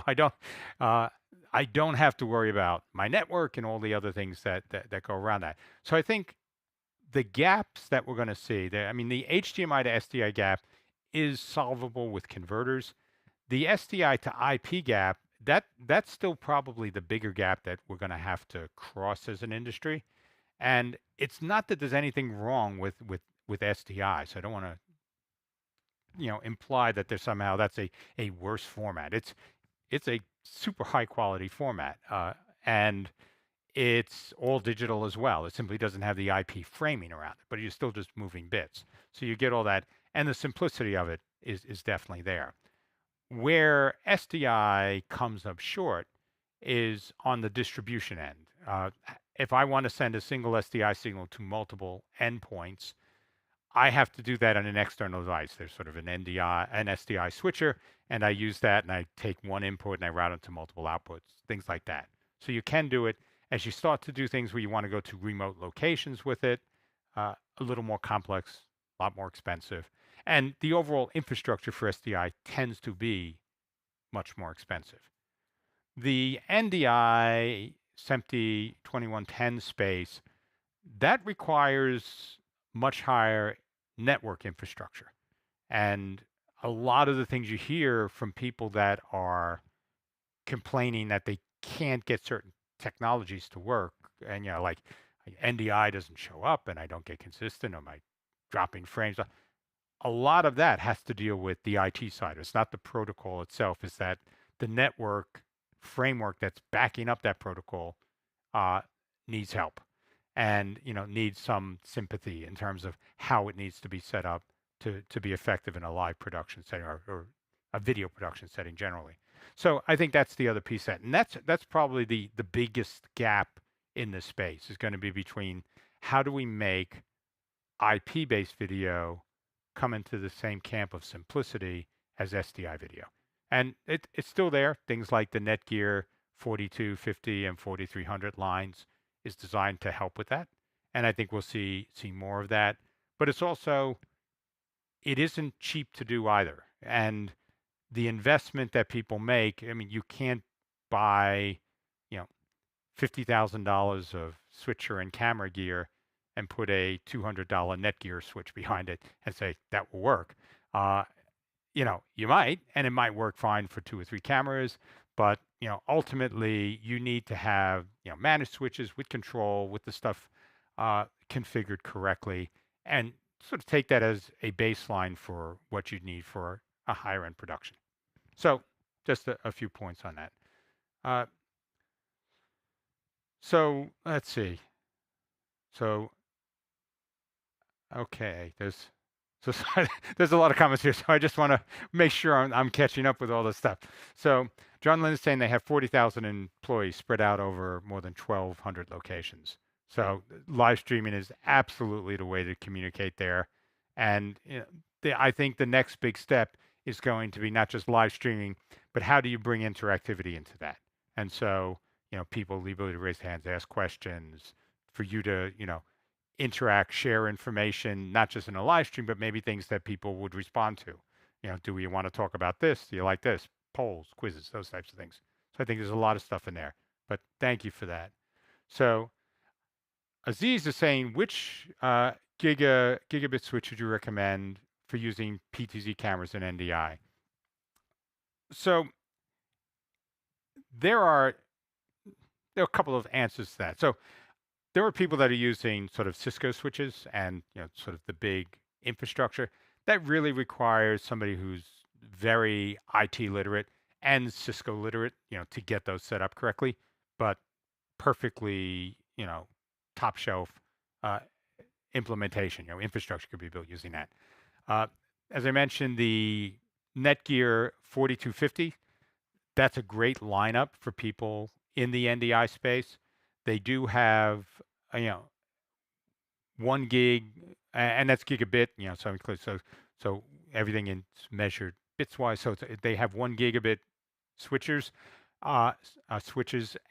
I don't uh, I don't have to worry about my network and all the other things that go around that. So I think the gaps that we're going to see, I mean, the HDMI to SDI gap is solvable with converters. The SDI to IP gap, that's still probably the bigger gap that we're going to have to cross as an industry. And it's not that there's anything wrong with SDI. So I don't want to imply that there's somehow that's a worse format. It's a super high quality format, and it's all digital as well. It simply doesn't have the IP framing around it, but you're still just moving bits. So you get all that, and the simplicity of it is definitely there. Where SDI comes up short is on the distribution end. If I want to send a single SDI signal to multiple endpoints, I have to do that on an external device. There's sort of an SDI switcher, and I use that and I take one input and I route it to multiple outputs, things like that. So you can do it. As you start to do things where you want to go to remote locations with it, a little more complex, a lot more expensive. And the overall infrastructure for SDI tends to be much more expensive. The NDI SMPTE 2110 space, that requires much higher network infrastructure. And a lot of the things you hear from people that are complaining that they can't get certain technologies to work, and like NDI doesn't show up and I don't get consistent, or my dropping frames. A lot of that has to deal with the IT side. It's not the protocol itself, it's that the network framework that's backing up that protocol uh, needs help and needs some sympathy in terms of how it needs to be set up, to be effective in a live production setting or a video production setting generally. So I think that's the other piece that, and that's probably the biggest gap in this space is going to be between how do we make IP-based video come into the same camp of simplicity as SDI video. And it's still there. Things like the Netgear 4250 and 4300 lines is designed to help with that. And I think we'll see more of that. But it's also, it isn't cheap to do either. And the investment that people make, I mean, you can't buy, you know, $50,000 of switcher and camera gear and put a $200 Netgear switch behind it and say that will work. Uh, you might, and it might work fine for 2 or 3 cameras, but ultimately you need to have managed switches with control, with the stuff configured correctly, and sort of take that as a baseline for what you need for a higher end production. So just a few points on that. So let's see. So okay, so there's a lot of comments here, so I just want to make sure I'm catching up with all this stuff. So John Lynn is saying they have 40,000 employees spread out over more than 1,200 locations. So live streaming is absolutely the way to communicate there. And I think the next big step is going to be not just live streaming, but how do you bring interactivity into that? And so, people, the ability to raise hands, ask questions, for you to, interact, share information, not just in a live stream, but maybe things that people would respond to. Do we want to talk about this? Do you like this? Polls, quizzes, those types of things. So I think there's a lot of stuff in there, but thank you for that. So Aziz is saying, which gigabit switch would you recommend for using PTZ cameras and NDI? So there are a couple of answers to that. So there are people that are using sort of Cisco switches and sort of the big infrastructure that really requires somebody who's very IT literate and Cisco literate, to get those set up correctly, but perfectly, top shelf implementation, infrastructure could be built using that. As I mentioned, the Netgear 4250, that's a great lineup for people in the NDI space. They do have, 1 gig, and that's gigabit, so everything is measured bits wise. So they have 1 gigabit switches,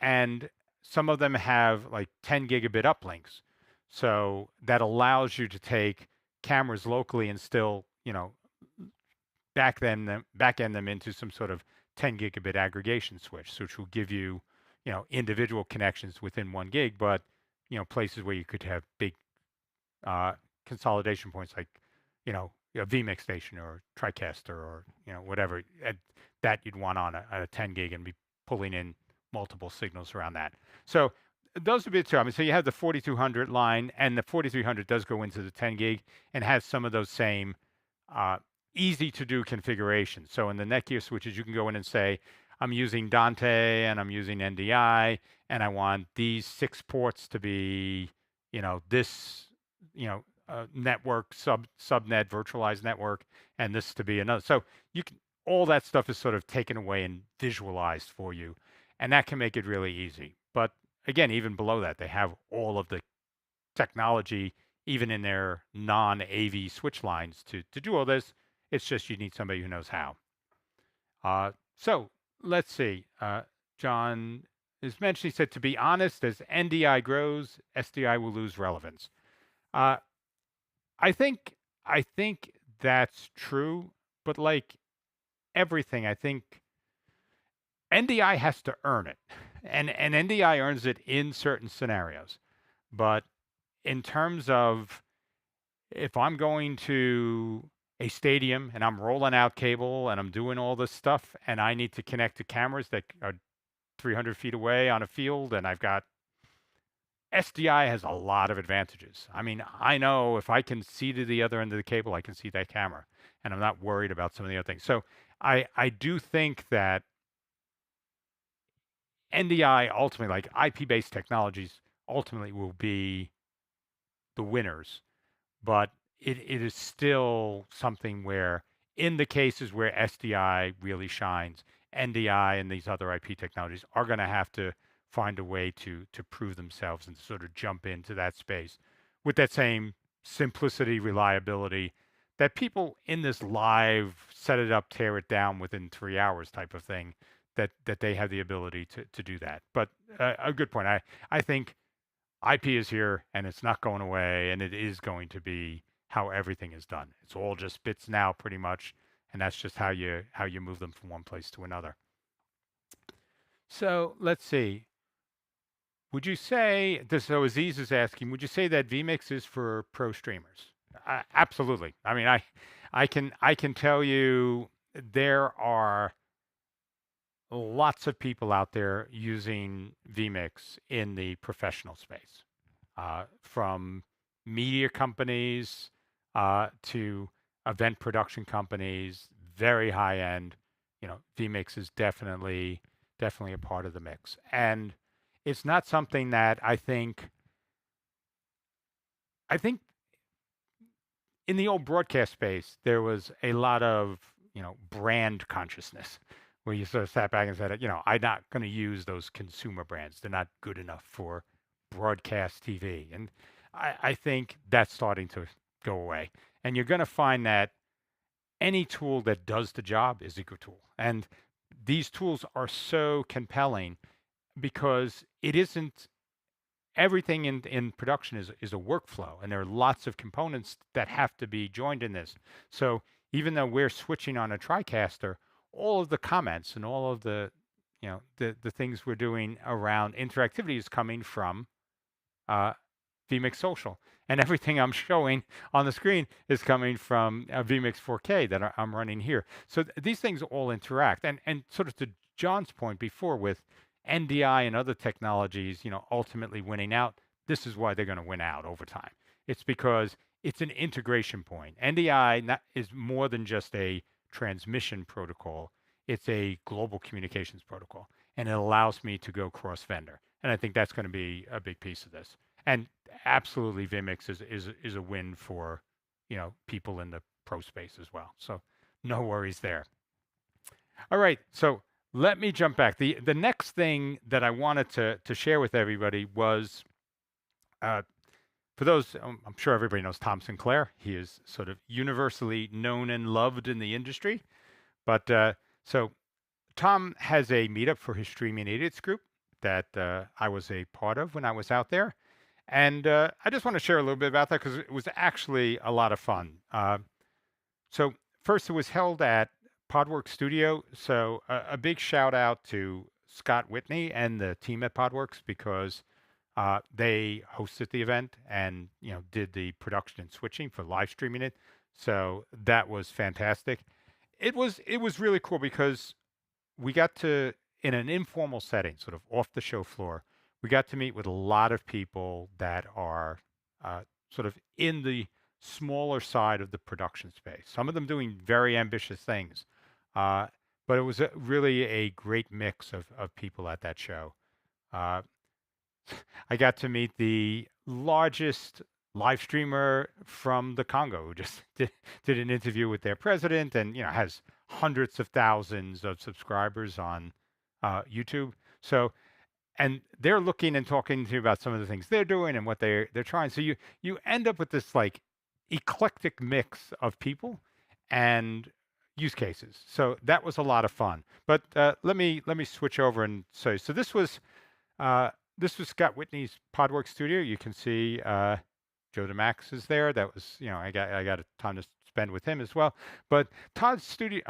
and some of them have like 10 gigabit uplinks. So that allows you to take cameras locally and still, back end them into some sort of 10 gigabit aggregation switch, which will give you, individual connections within 1 gig, but places where you could have big consolidation points like, a vMix station or TriCaster or whatever that you'd want on a 10 gig and be pulling in multiple signals around that. So those would be the two. I mean, so you have the 4200 line, and the 4300 does go into the 10 gig and has some of those same easy to do configurations. So in the Netgear switches, you can go in and say, I'm using Dante and I'm using NDI, and I want these 6 ports to be, this, network subnet virtualized network, and this to be another. So you can, all that stuff is sort of taken away and visualized for you, and that can make it really easy. But again, even below that, they have all of the technology, even in their non-AV switch lines to do all this. It's just you need somebody who knows how. So let's see. John is mentioned, he said, to be honest, as NDI grows, SDI will lose relevance. I think that's true, but like everything, I think NDI has to earn it, and NDI earns it in certain scenarios. But in terms of, if I'm going to a stadium and I'm rolling out cable and I'm doing all this stuff and I need to connect to cameras that are 300 feet away on a field, and I've got, SDI has a lot of advantages. I mean, I know if I can see to the other end of the cable, I can see that camera, and I'm not worried about some of the other things. So I do think that NDI ultimately, like IP-based technologies, ultimately will be the winners. But it is still something where, in the cases where SDI really shines, NDI and these other IP technologies are going to have to find a way to prove themselves and sort of jump into that space with that same simplicity, reliability that people in this live set it up, tear it down within 3 hours type of thing, that they have the ability to do that. But a good point. I think IP is here and it's not going away, and it is going to be how everything is done. It's all just bits now, pretty much, and that's just how you move them from one place to another. So let's see. Would you say this? So Aziz is asking, would you say that vMix is for pro streamers? Absolutely. I mean, I can tell you there are lots of people out there using vMix in the professional space, from media companies to event production companies, very high end. vMix is definitely a part of the mix, and it's not something that I think in the old broadcast space, there was a lot of, brand consciousness where you sort of sat back and said, I'm not going to use those consumer brands. They're not good enough for broadcast TV. And I think that's starting to go away. And you're going to find that any tool that does the job is a good tool. And these tools are so compelling because it isn't everything in production is a workflow, and there are lots of components that have to be joined in this. So even though we're switching on a TriCaster, all of the comments and all of the things we're doing around interactivity is coming from uh, vMix Social, and everything I'm showing on the screen is coming from vMix 4K that I'm running here. So these things all interact, and sort of to John's point before with NDI and other technologies, ultimately winning out. This is why they're going to win out over time. It's because it's an integration point. NDI is more than just a transmission protocol. It's a global communications protocol, and it allows me to go cross vendor. And I think that's going to be a big piece of this. And absolutely, vMix is a win for people in the pro space as well. So no worries there. All right, so let me jump back. The next thing that I wanted to share with everybody was, uh, for those, I'm sure everybody knows Tom Sinclair. He is sort of universally known and loved in the industry. But so Tom has a meetup for his Streaming Idiots group that I was a part of when I was out there. And I just want to share a little bit about that because it was actually a lot of fun. So first, it was held at Podworks Studio. So a big shout out to Scott Whitney and the team at Podworks because they hosted the event and did the production and switching for live streaming it. So that was fantastic. It was really cool because we got to, in an informal setting, sort of off the show floor, we got to meet with a lot of people that are sort of in the smaller side of the production space. Some of them doing very ambitious things, but it was really a great mix of people at that show. Uh, I got to meet the largest live streamer from the Congo who just did an interview with their president and has hundreds of thousands of subscribers on YouTube. So, and they're looking and talking to you about some of the things they're doing and what they're trying. So you end up with this like eclectic mix of people and use cases. So that was a lot of fun. But let me switch over and say, so uh, this was Scott Whitney's Podworks studio. You can see Joe DeMax is there. That was, I got a ton to spend with him as well. But Todd's studio,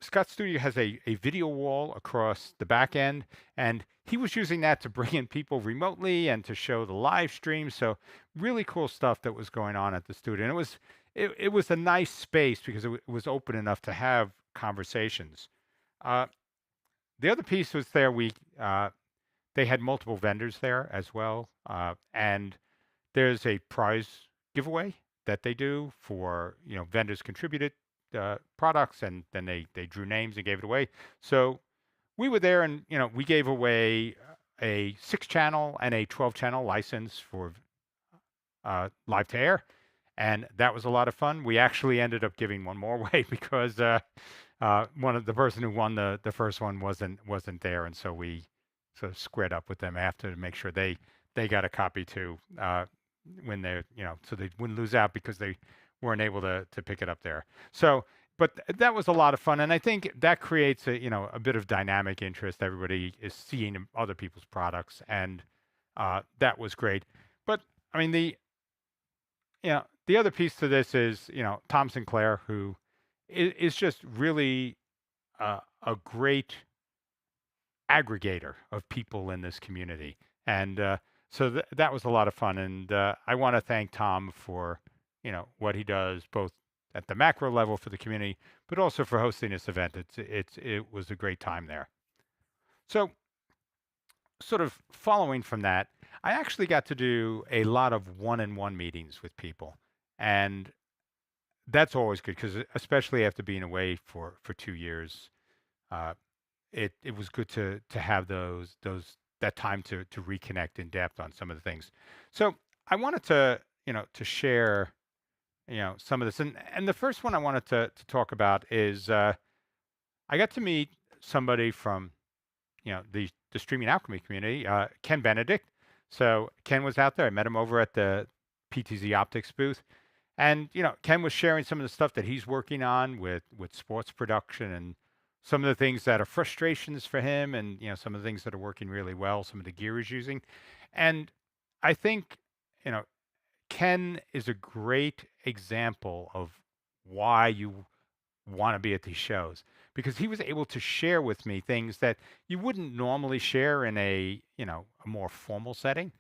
Scott's studio has a video wall across the back end, and he was using that to bring in people remotely and to show the live stream. So really cool stuff that was going on at the studio. And it was a nice space because it was open enough to have conversations. Uh, the other piece was there. They had multiple vendors there as well, and there's a prize giveaway that they do for vendors contributed products, and then they drew names and gave it away. So we were there, and we gave away a 6-channel and a 12-channel license for live to air, and that was a lot of fun. We actually ended up giving one more away because one of the person who won the first one wasn't there, and so we sort of squared up with them after to make sure they got a copy too, when they so they wouldn't lose out because they weren't able to pick it up there. So, but that was a lot of fun, and I think that creates a bit of dynamic interest. Everybody is seeing other people's products, and that was great. But I mean the other piece to this is Tom Sinclair, who is just really a great aggregator of people in this community. And so that was a lot of fun. And I want to thank Tom for, what he does both at the macro level for the community, but also for hosting this event. It was a great time there. So sort of following from that, I actually got to do a lot of one-on-one meetings with people. And that's always good because especially after being away for 2 years, uh, it was good to have that time to reconnect in depth on some of the things. So I wanted to share some of this, and the first one I wanted to talk about is I got to meet somebody from the streaming alchemy community, Ken Benedict. So Ken was out there. I met him over at the PTZ Optics booth. And Ken was sharing some of the stuff that he's working on with sports production and some of the things that are frustrations for him, and some of the things that are working really well, some of the gear he's using. And I think you know Ken is a great example of why you want to be at these shows, because he was able to share with me things that you wouldn't normally share in a more formal setting,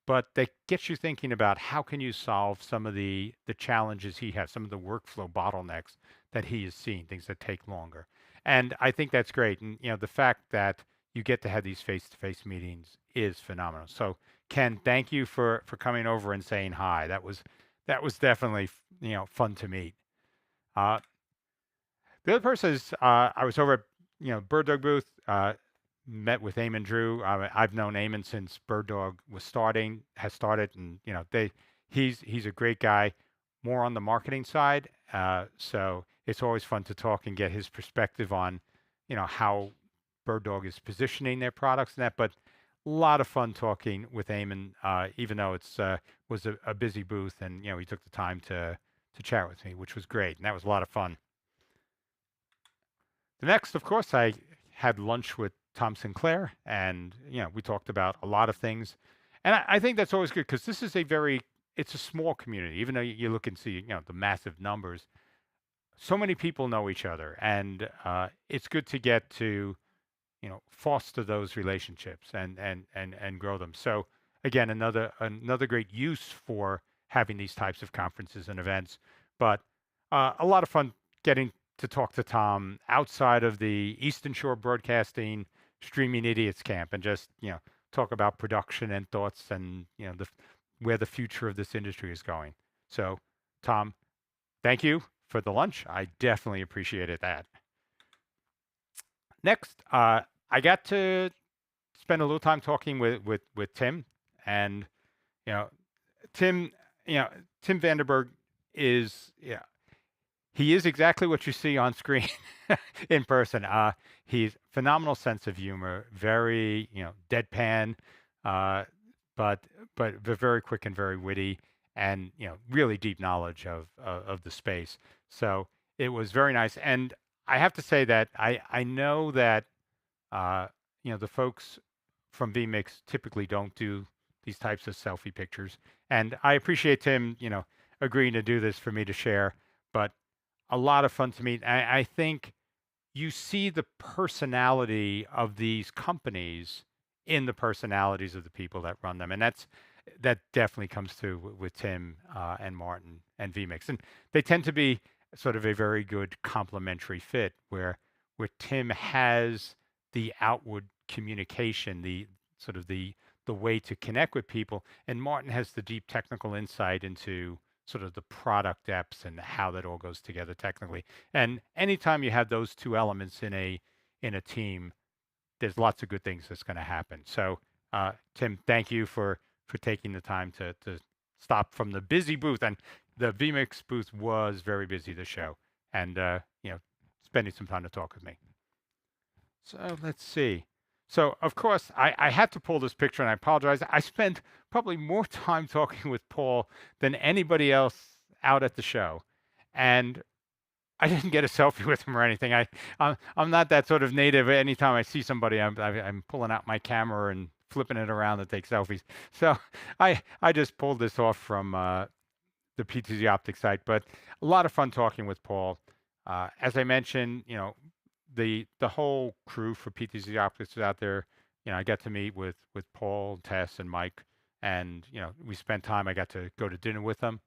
but that gets you thinking about how can you solve some of the challenges he has, some of the workflow bottlenecks that he is seeing, things that take longer. And I think that's great. And the fact that you get to have these face-to-face meetings is phenomenal. So Ken, thank you for coming over and saying hi. That was definitely fun to meet. Uh, the other person is I was over at Bird Dog booth. Met with Eamon Drew. I've known Eamon since Bird Dog has started, and he's a great guy, more on the marketing side. So it's always fun to talk and get his perspective on, how Bird Dog is positioning their products and that. But a lot of fun talking with Eamon, even though it's was a busy booth, and he took the time to chat with me, which was great, and that was a lot of fun. The next, of course, I had lunch with Tom Sinclair, and we talked about a lot of things, and I think that's always good because this is it's a small community. Even though you look and see the massive numbers, so many people know each other, and it's good to get to foster those relationships and grow them. So again, another great use for having these types of conferences and events, but a lot of fun getting to talk to Tom outside of the Eastern Shore Broadcasting Streaming Idiots camp, and just talk about production and thoughts, and where the future of this industry is going. So Tom, thank you for the lunch. I definitely appreciated that. Next, I got to spend a little time talking with Tim, and you know Tim Tim Vanderberg is he is exactly what you see on screen in person. He's phenomenal sense of humor, very deadpan, uh, but very quick and very witty, and really deep knowledge of the space. So it was very nice, and I have to say that I know that uh, the folks from vMix typically don't do these types of selfie pictures, and I appreciate Tim agreeing to do this for me to share, but a lot of fun to meet. I think you see the personality of these companies in the personalities of the people that run them, and that definitely comes through with Tim and Martin and vMix, and they tend to be sort of a very good complementary fit, where Tim has the outward communication, the sort of the way to connect with people, and Martin has the deep technical insight into sort of the product depths and how that all goes together technically. And anytime you have those two elements in a team, there's lots of good things that's going to happen. So Tim, thank you for taking the time to stop from the busy booth. And the vMix booth was very busy this show, and spending some time to talk with me. So let's see. So of course I had to pull this picture, and I apologize. I spent probably more time talking with Paul than anybody else out at the show, and I didn't get a selfie with him or anything. I'm not that sort of native. Anytime I see somebody, I'm pulling out my camera and flipping it around to take selfies. So I just pulled this off from the PTZ Optics site, but a lot of fun talking with Paul. As I mentioned, the whole crew for PTZ Optics is out there. I got to meet with Paul, Tess, and Mike, and we spent time. I got to go to dinner with them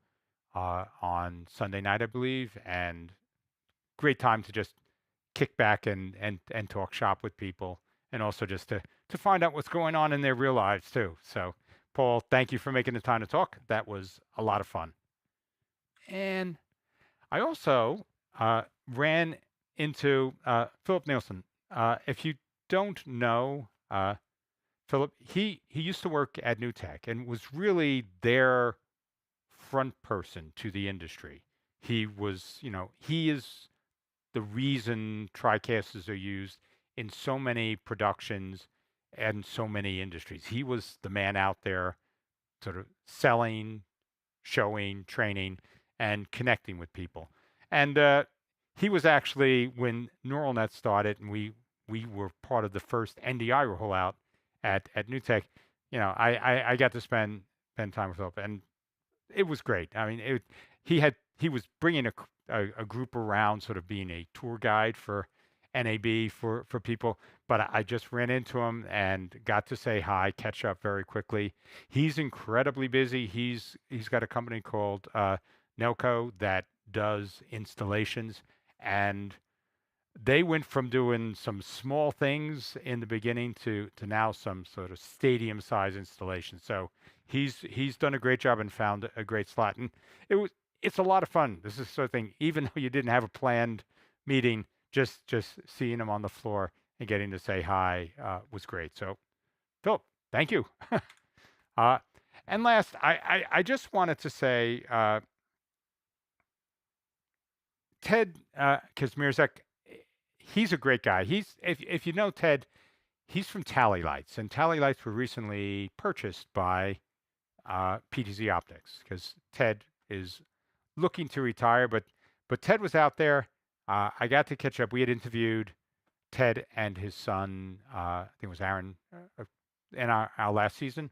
on Sunday night, I believe, and great time to just kick back and talk shop with people, and also just to find out what's going on in their real lives too. So, Paul, thank you for making the time to talk. That was a lot of fun. And I also ran into Philip Nielsen. If you don't know Philip, he used to work at NewTek and was really their front person to the industry. He was, he is the reason TriCasters are used in so many productions and so many industries. He was the man out there sort of selling, showing, training, and connecting with people. And he was actually, when neural net started and we were part of the first NDI rollout at NewTek, I got to spend time with Philip, and it was great. I mean, he was bringing a group around, sort of being a tour guide for NAB for people. But I just ran into him and got to say hi, catch up very quickly. He's incredibly busy. He's got a company called Nelco that does installations, and they went from doing some small things in the beginning to now some sort of stadium size installation. So he's done a great job and found a great slot. And it's a lot of fun. This is the sort of thing, even though you didn't have a planned meeting, just seeing him on the floor and getting to say hi was great. So Philip, thank you. And last, I just wanted to say, Ted Kazmierzak, he's a great guy. If you know Ted, he's from Tally Lights, and Tally Lights were recently purchased by PTZ Optics because Ted is looking to retire. But Ted was out there. I got to catch up. We had interviewed Ted and his son, I think it was Aaron, in our last season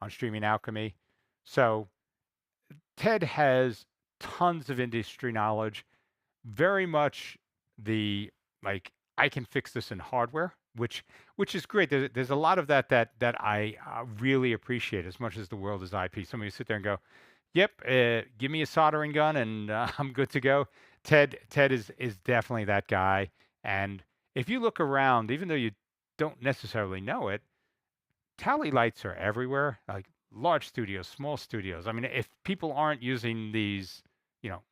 on Streaming Alchemy. So Ted has tons of industry knowledge, very much the I can fix this in hardware, which is great. There's a lot of that I really appreciate as much as the world is IP. Somebody sit there and go, "Yep, give me a soldering gun and I'm good to go." Ted is definitely that guy. And if you look around, even though you don't necessarily know it, Tally Lights are everywhere. Like large studios, small studios. I mean, if people aren't using these, you know,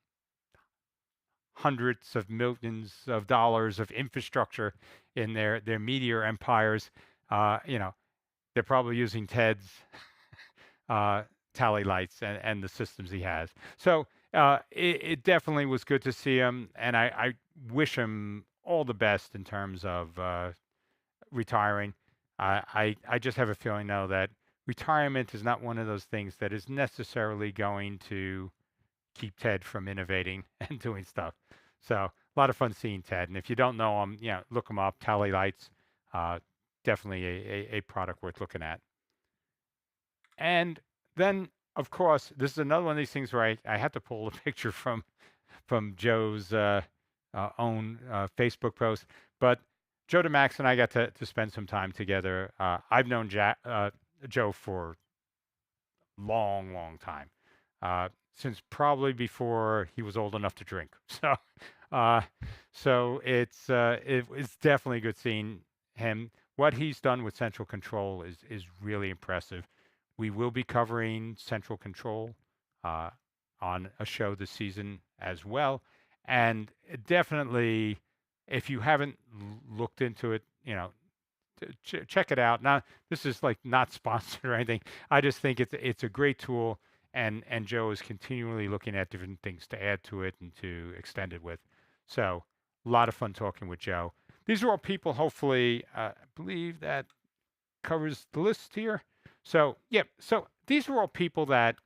hundreds of millions of dollars of infrastructure in their media empires, they're probably using Ted's Tally Lights and the systems he has. So it definitely was good to see him, and I wish him all the best in terms of retiring. I just have a feeling now that retirement is not one of those things that is necessarily going to keep Ted from innovating and doing stuff. So a lot of fun seeing Ted. And if you don't know him, look him up. Tally Lights, definitely a product worth looking at. And then, of course, this is another one of these things where I had to pull a picture from Joe's own Facebook post. But Joe DeMax and I got to spend some time together. I've known Joe for long time. Since probably before he was old enough to drink. So it's definitely good seeing him. What he's done with Central Control is really impressive. We will be covering Central Control on a show this season as well, and definitely, if you haven't looked into it, check it out. Now, this is like not sponsored or anything. I just think it's a great tool. and Joe is continually looking at different things to add to it and to extend it with. So a lot of fun talking with Joe. These are all people, hopefully, I believe that covers the list here. So, yeah, so these are all people that,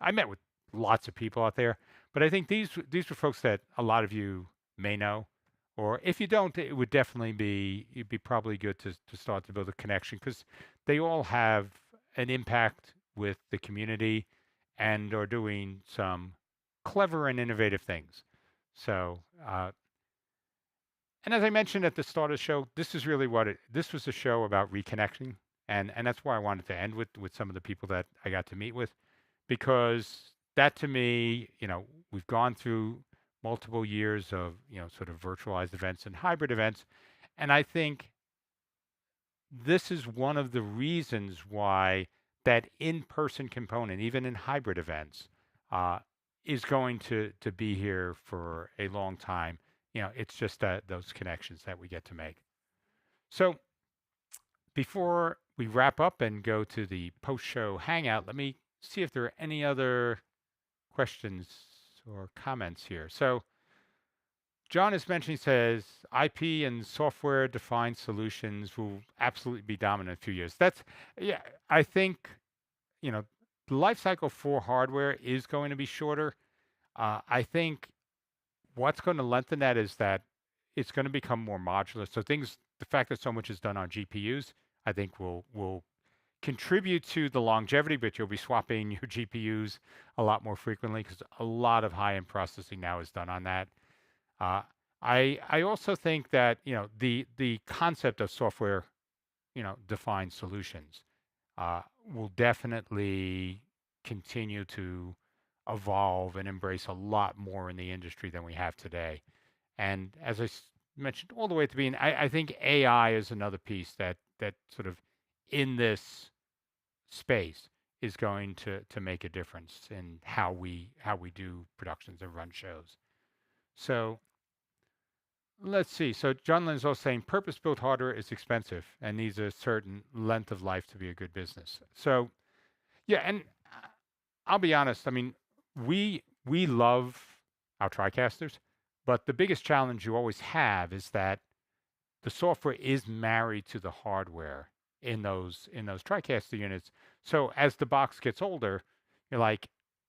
I met with lots of people out there, but I think these were folks that a lot of you may know, or if you don't, it would definitely be it'd be probably good to start to build a connection because they all have an impact with the community and are doing some clever and innovative things. So, and as I mentioned at the start of the show, this is really this was a show about reconnecting, and that's why I wanted to end with some of the people that I got to meet with because that to me, we've gone through multiple years of, sort of virtualized events and hybrid events. And I think this is one of the reasons why that in-person component, even in hybrid events, uh, is going to be here for a long time. It's just those connections that we get to make. So before we wrap up and go to the post-show hangout, let me see if there are any other questions or comments here. So John is mentioning, says IP and software defined solutions will absolutely be dominant in a few years. Yeah, I think, the life cycle for hardware is going to be shorter. I think what's going to lengthen that is that it's going to become more modular. So the fact that so much is done on GPUs, I think will contribute to the longevity, but you'll be swapping your GPUs a lot more frequently because a lot of high-end processing now is done on that. Uh, I also think that the concept of software defined solutions will definitely continue to evolve and embrace a lot more in the industry than we have today. And as I mentioned all the way at the beginning, I think AI is another piece that sort of in this space is going to make a difference in how we do productions and run shows. So let's see. So John Lynn's also saying purpose-built hardware is expensive and needs a certain length of life to be a good business. So yeah, and I'll be honest. I mean, we love our TriCasters, but the biggest challenge you always have is that the software is married to the hardware in those TriCaster units. So as the box gets older, you're like,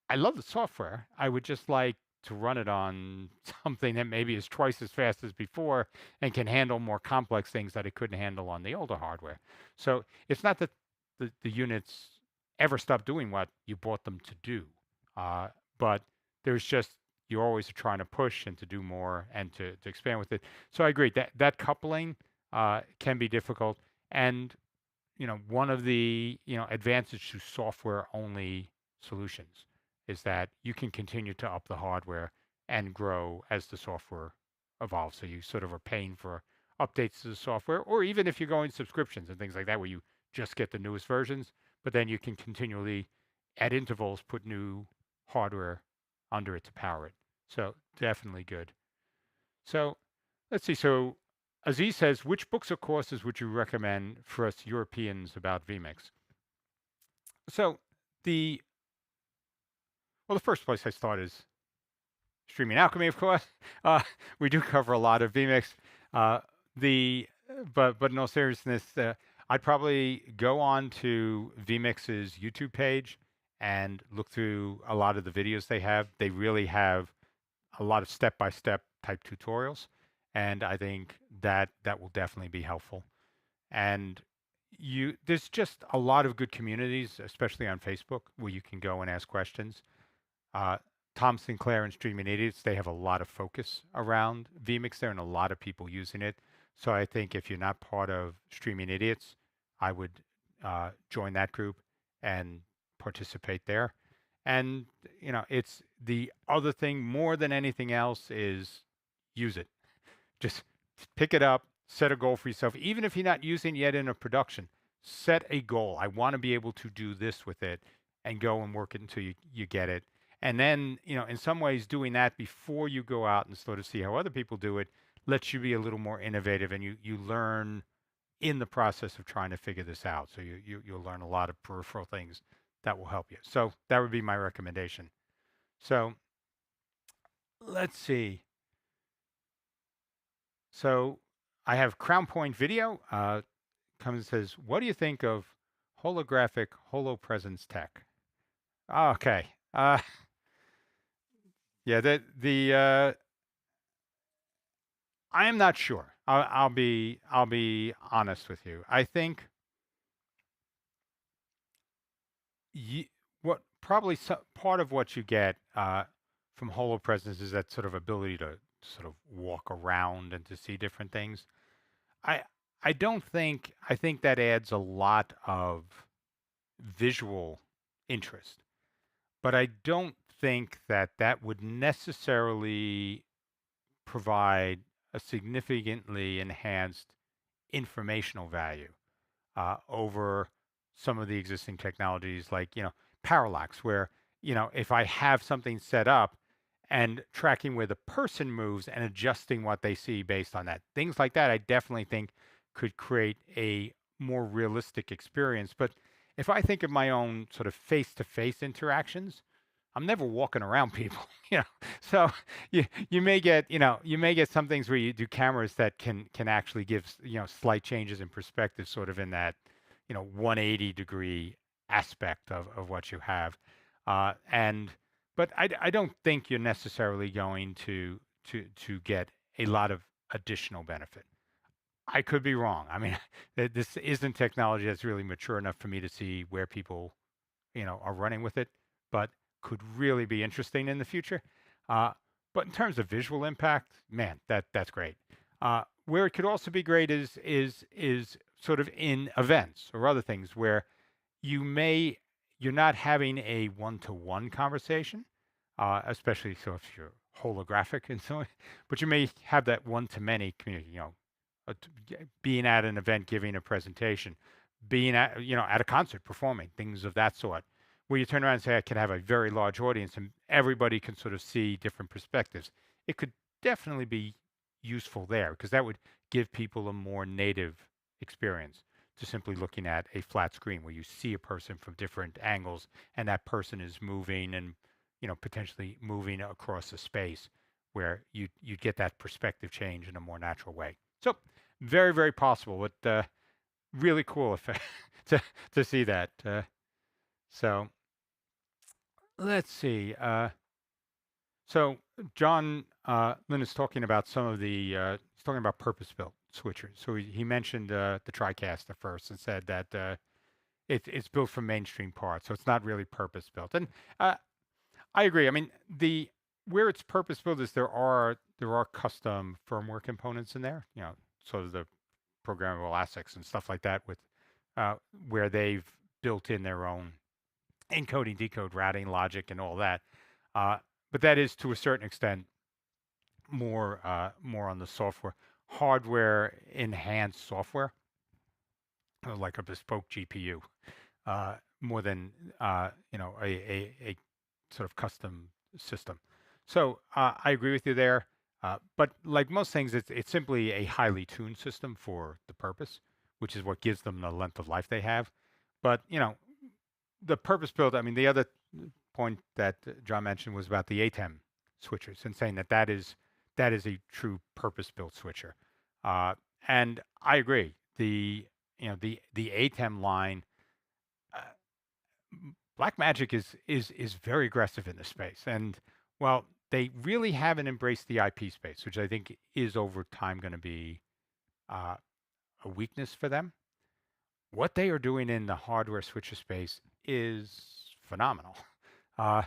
I love the software. I would just like to run it on something that maybe is twice as fast as before and can handle more complex things that it couldn't handle on the older hardware. So it's not that the units ever stop doing what you bought them to do, uh, but there's just you're always trying to push and to do more and to expand with it. So I agree that coupling can be difficult. And one of the advantage to software only solutions is that you can continue to up the hardware and grow as the software evolves. So you sort of are paying for updates to the software, or even if you're going subscriptions and things like that, where you just get the newest versions, but then you can continually, at intervals, put new hardware under it to power it. So definitely good. So let's see. So Aziz says, which books or courses would you recommend for us Europeans about vMix? So the the first place I start is Streaming Alchemy, of course. Uh, we do cover a lot of vMix. Uh, the but in all seriousness, I'd probably go on to vMix's YouTube page and look through a lot of the videos they have. They really have a lot of step-by-step type tutorials, and I think that will definitely be helpful. And there's just a lot of good communities, especially on Facebook, where you can go and ask questions. Uh, Tom Sinclair and Streaming Idiots, they have a lot of focus around vMix there and a lot of people using it. So I think if you're not part of Streaming Idiots, I would join that group and participate there. And, it's the other thing more than anything else is use it. Just pick it up, set a goal for yourself. Even if you're not using it yet in a production, set a goal. I want to be able to do this with it and go and work it until you get it. And then, in some ways, doing that before you go out and sort of see how other people do it lets you be a little more innovative and you learn in the process of trying to figure this out. So you'll learn a lot of peripheral things that will help you. So that would be my recommendation. So let's see. So I have Crown Point Video comes and says, "What do you think of holographic holopresence tech?" Okay. Yeah, I am not sure. I'll be honest with you. I think what probably part of what you get from holopresence is that sort of ability to sort of walk around and to see different things. I I don't think I think that adds a lot of visual interest, but I don't think that that would necessarily provide a significantly enhanced informational value over some of the existing technologies like, parallax, where, if I have something set up and tracking where the person moves and adjusting what they see based on that. Things like that, I definitely think could create a more realistic experience. But if I think of my own sort of face-to-face interactions, I'm never walking around people, you know. So you may get some things where you do cameras that can actually give slight changes in perspective, sort of in that 180-degree aspect of what you have, and but I don't think you're necessarily going to get a lot of additional benefit. I could be wrong. I mean, this isn't technology that's really mature enough for me to see where people are running with it, but could really be interesting in the future. Uh, but in terms of visual impact, man, that's great. Where it could also be great is sort of in events or other things where you're not having a one-to-one conversation, especially so if you're holographic and so on, but you may have that one-to-many community. Being at an event, giving a presentation, being at a concert, performing, things of that sort, where you turn around and say, I can have a very large audience and everybody can sort of see different perspectives. It could definitely be useful there because that would give people a more native experience to simply looking at a flat screen where you see a person from different angles and that person is moving and potentially moving across a space where you'd get that perspective change in a more natural way. So very, very possible, but really cool if, to see that. So let's see. So John Lynn is talking about some of the he's talking about purpose-built switchers. So he mentioned the TriCaster first and said that it's built from mainstream parts, so it's not really purpose-built. And I agree. I mean, the where it's purpose-built is there are custom firmware components in there. Sort of the programmable ASICs and stuff like that with where they've built in their own encoding, decode, routing logic, and all that. Uh, but that is to a certain extent more on the software, hardware enhanced software, like a bespoke GPU, more than a sort of custom system. So I agree with you there. But like most things, it's simply a highly tuned system for the purpose, which is what gives them the length of life they have. But the purpose built. I mean, the other point that John mentioned was about the ATEM switchers and saying that is a true purpose built switcher. And I agree. The ATEM line, uh, Blackmagic is very aggressive in this space, and well, they really haven't embraced the IP space, which I think is over time going to be uh, a weakness for them. What they are doing in the hardware switcher space is phenomenal. Uh,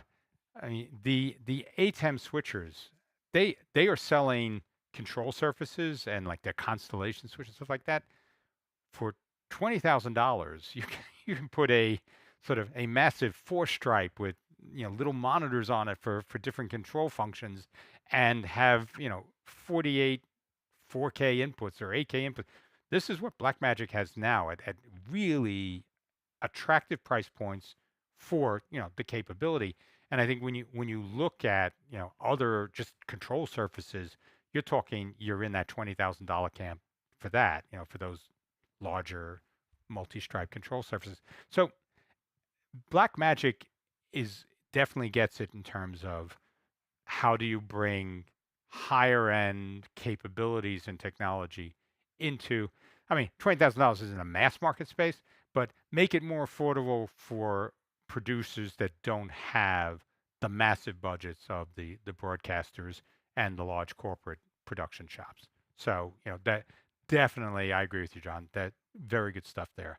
I mean, the ATEM switchers, they are selling control surfaces and like their constellation switches, stuff like that, for $20,000. You can put a sort of a massive four stripe with little monitors on it for different control functions, and have 48 4K inputs or 8K inputs. This is what Blackmagic has now at really attractive price points for the capability. And I think when you look at other just control surfaces, you're in that $20,000 camp for that, for those larger multi-stripe control surfaces. So Blackmagic is definitely gets it in terms of how do you bring higher end capabilities and technology into, I mean, $20,000 isn't a mass market space, but make it more affordable for producers that don't have the massive budgets of the broadcasters and the large corporate production shops. So, that definitely, I agree with you, John. That very good stuff there.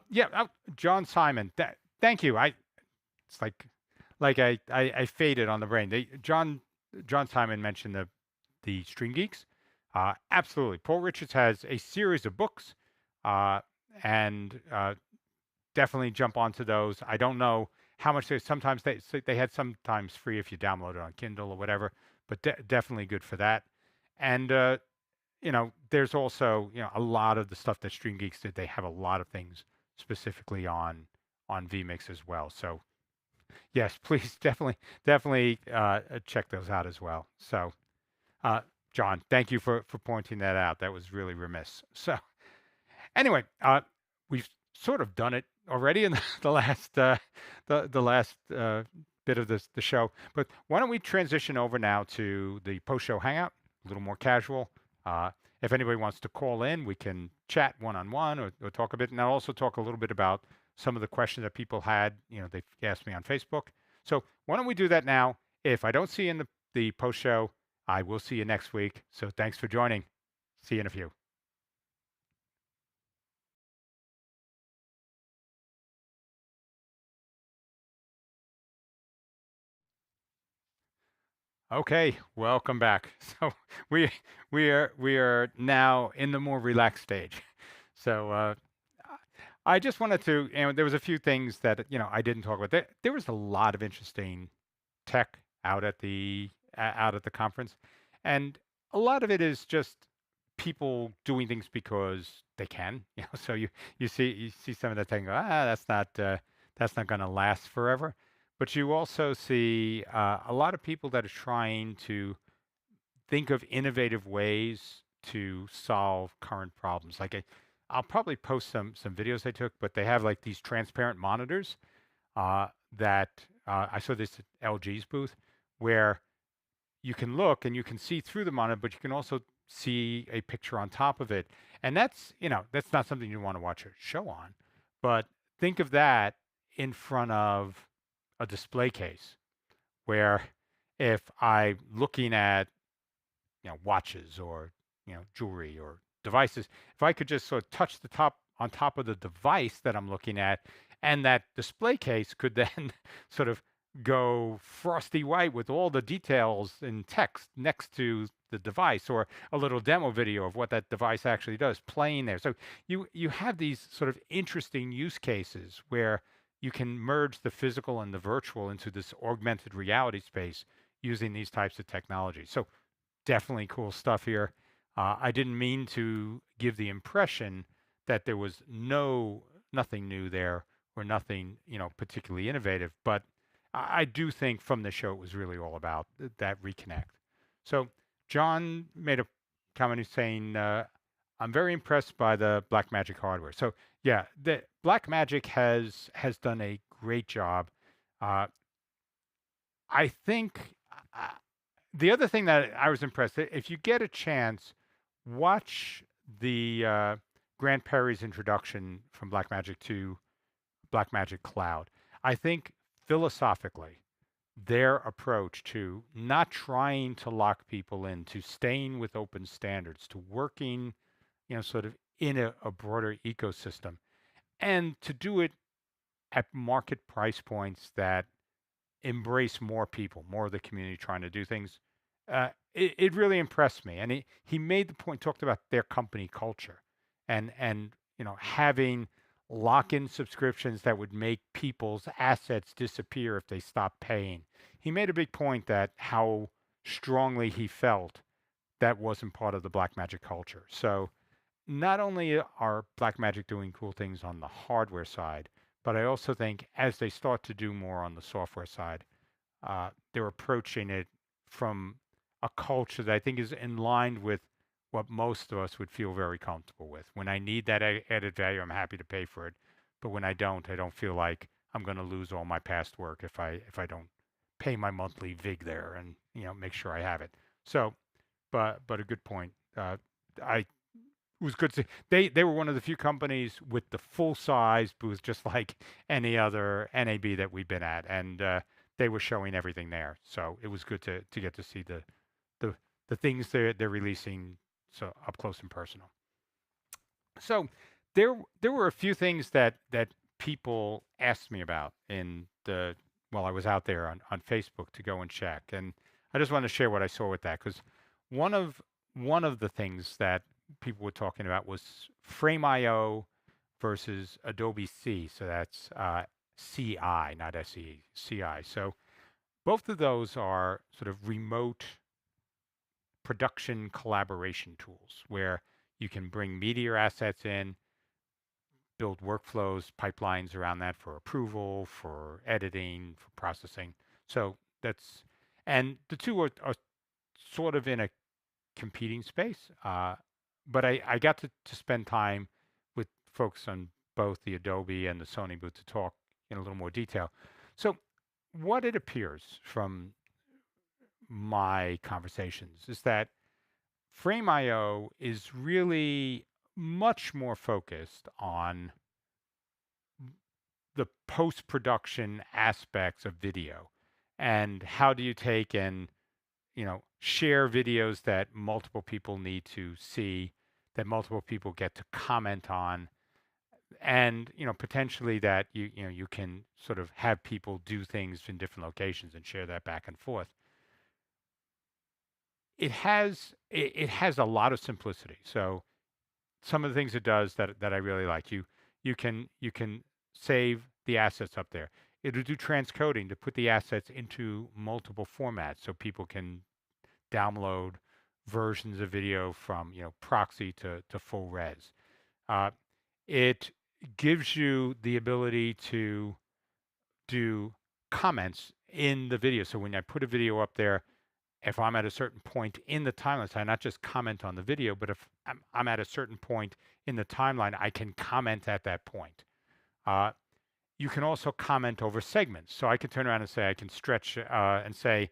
Yeah, John Simon, thank you. It's like I faded on the brain. John Simon mentioned the Stream Geeks. Absolutely, Paul Richards has a series of books, uh, and definitely jump onto those. I don't know how much sometimes they had sometimes free if you download it on Kindle or whatever, but definitely good for that. And there's also a lot of the stuff that Stream Geeks did. They have a lot of things specifically on vMix as well. So yes, please definitely check those out as well. So, uh, John, thank you for pointing that out. That was really remiss. So, anyway, we've sort of done it already in the last the last bit of the show. But why don't we transition over now to the post show hangout? A little more casual. Uh, if anybody wants to call in, we can chat one on one or talk a bit, and I'll also talk a little bit about some of the questions that people had. They've asked me on Facebook. So why don't we do that now? If I don't see you in the post show, I will see you next week. So thanks for joining. See you in a few. Okay, welcome back. So we we are now in the more relaxed stage. So I just wanted to, there was a few things that I didn't talk about. There was a lot of interesting tech out at the conference, and a lot of it is just people doing things because they can. So you see some of that thing. That's not going to last forever. But you also see a lot of people that are trying to think of innovative ways to solve current problems. I'll probably post some videos I took, but they have like these transparent monitors that I saw this at LG's booth, where you can look and you can see through the monitor, but you can also see a picture on top of it. And that's not something you want to watch a show on, but think of that in front of a display case where if I'm looking at watches or jewelry or devices, if I could just sort of touch the top on top of the device that I'm looking at, and that display case could then sort of go frosty white with all the details in text next to the device, or a little demo video of what that device actually does playing there. So you have these sort of interesting use cases where you can merge the physical and the virtual into this augmented reality space using these types of technologies. So definitely cool stuff here. I didn't mean to give the impression that there was nothing new there or nothing particularly innovative, but I do think from the show it was really all about that reconnect. So John made a comment who's saying, "I'm very impressed by the Blackmagic hardware." So yeah, the Blackmagic has done a great job. Uh, I think. The other thing that I was impressed, if you get a chance, watch the Grant Perry's introduction from Blackmagic to Blackmagic Cloud. I think philosophically, their approach to not trying to lock people in, to staying with open standards, to working, sort of in a broader ecosystem, and to do it at market price points that embrace more people, more of the community trying to do things. It really impressed me, and he made the point, talked about their company culture, and having lock-in subscriptions that would make people's assets disappear if they stopped paying. He made a big point that how strongly he felt that wasn't part of the Blackmagic culture. So not only are Blackmagic doing cool things on the hardware side, but I also think as they start to do more on the software side, they're approaching it from a culture that I think is in line with what most of us would feel very comfortable with. When I need that added value, I'm happy to pay for it. But when I don't feel like I'm going to lose all my past work if I don't pay my monthly vig there and make sure I have it. So, but a good point. I it was good to they were one of the few companies with the full size booth, just like any other NAB that we've been at, and they were showing everything there. So it was good to get to see the the things they're releasing so up close and personal. So there were a few things that people asked me about in the while I was out there on Facebook to go and check, and I just want to share what I saw with that because one of one of the things that people were talking about was Frame.io versus Adobe C. So that's CI, not SE, CI. So both of those are sort of remote production collaboration tools where you can bring media assets in, build workflows, pipelines around that for approval, for editing, for processing. So that's, and the two are sort of in a competing space. But I got to spend time with folks on both the Adobe and the Sony booth to talk in a little more detail. So what it appears from my conversations is that Frame.io is really much more focused on the post-production aspects of video and how do you take and share videos that multiple people need to see, that multiple people get to comment on, and potentially that you can sort of have people do things in different locations and share that back and forth. It has a lot of simplicity. So some of the things it does that I really like. You can save the assets up there. It'll do transcoding to put the assets into multiple formats so people can download versions of video from proxy to full res. Uh, it gives you the ability to do comments in the video. So when I put a video up there, if I'm at a certain point in the timeline, so I not just comment on the video, but if I'm at a certain point in the timeline, I can comment at that point. Uh, you can also comment over segments. So I can turn around and say, I can stretch and say,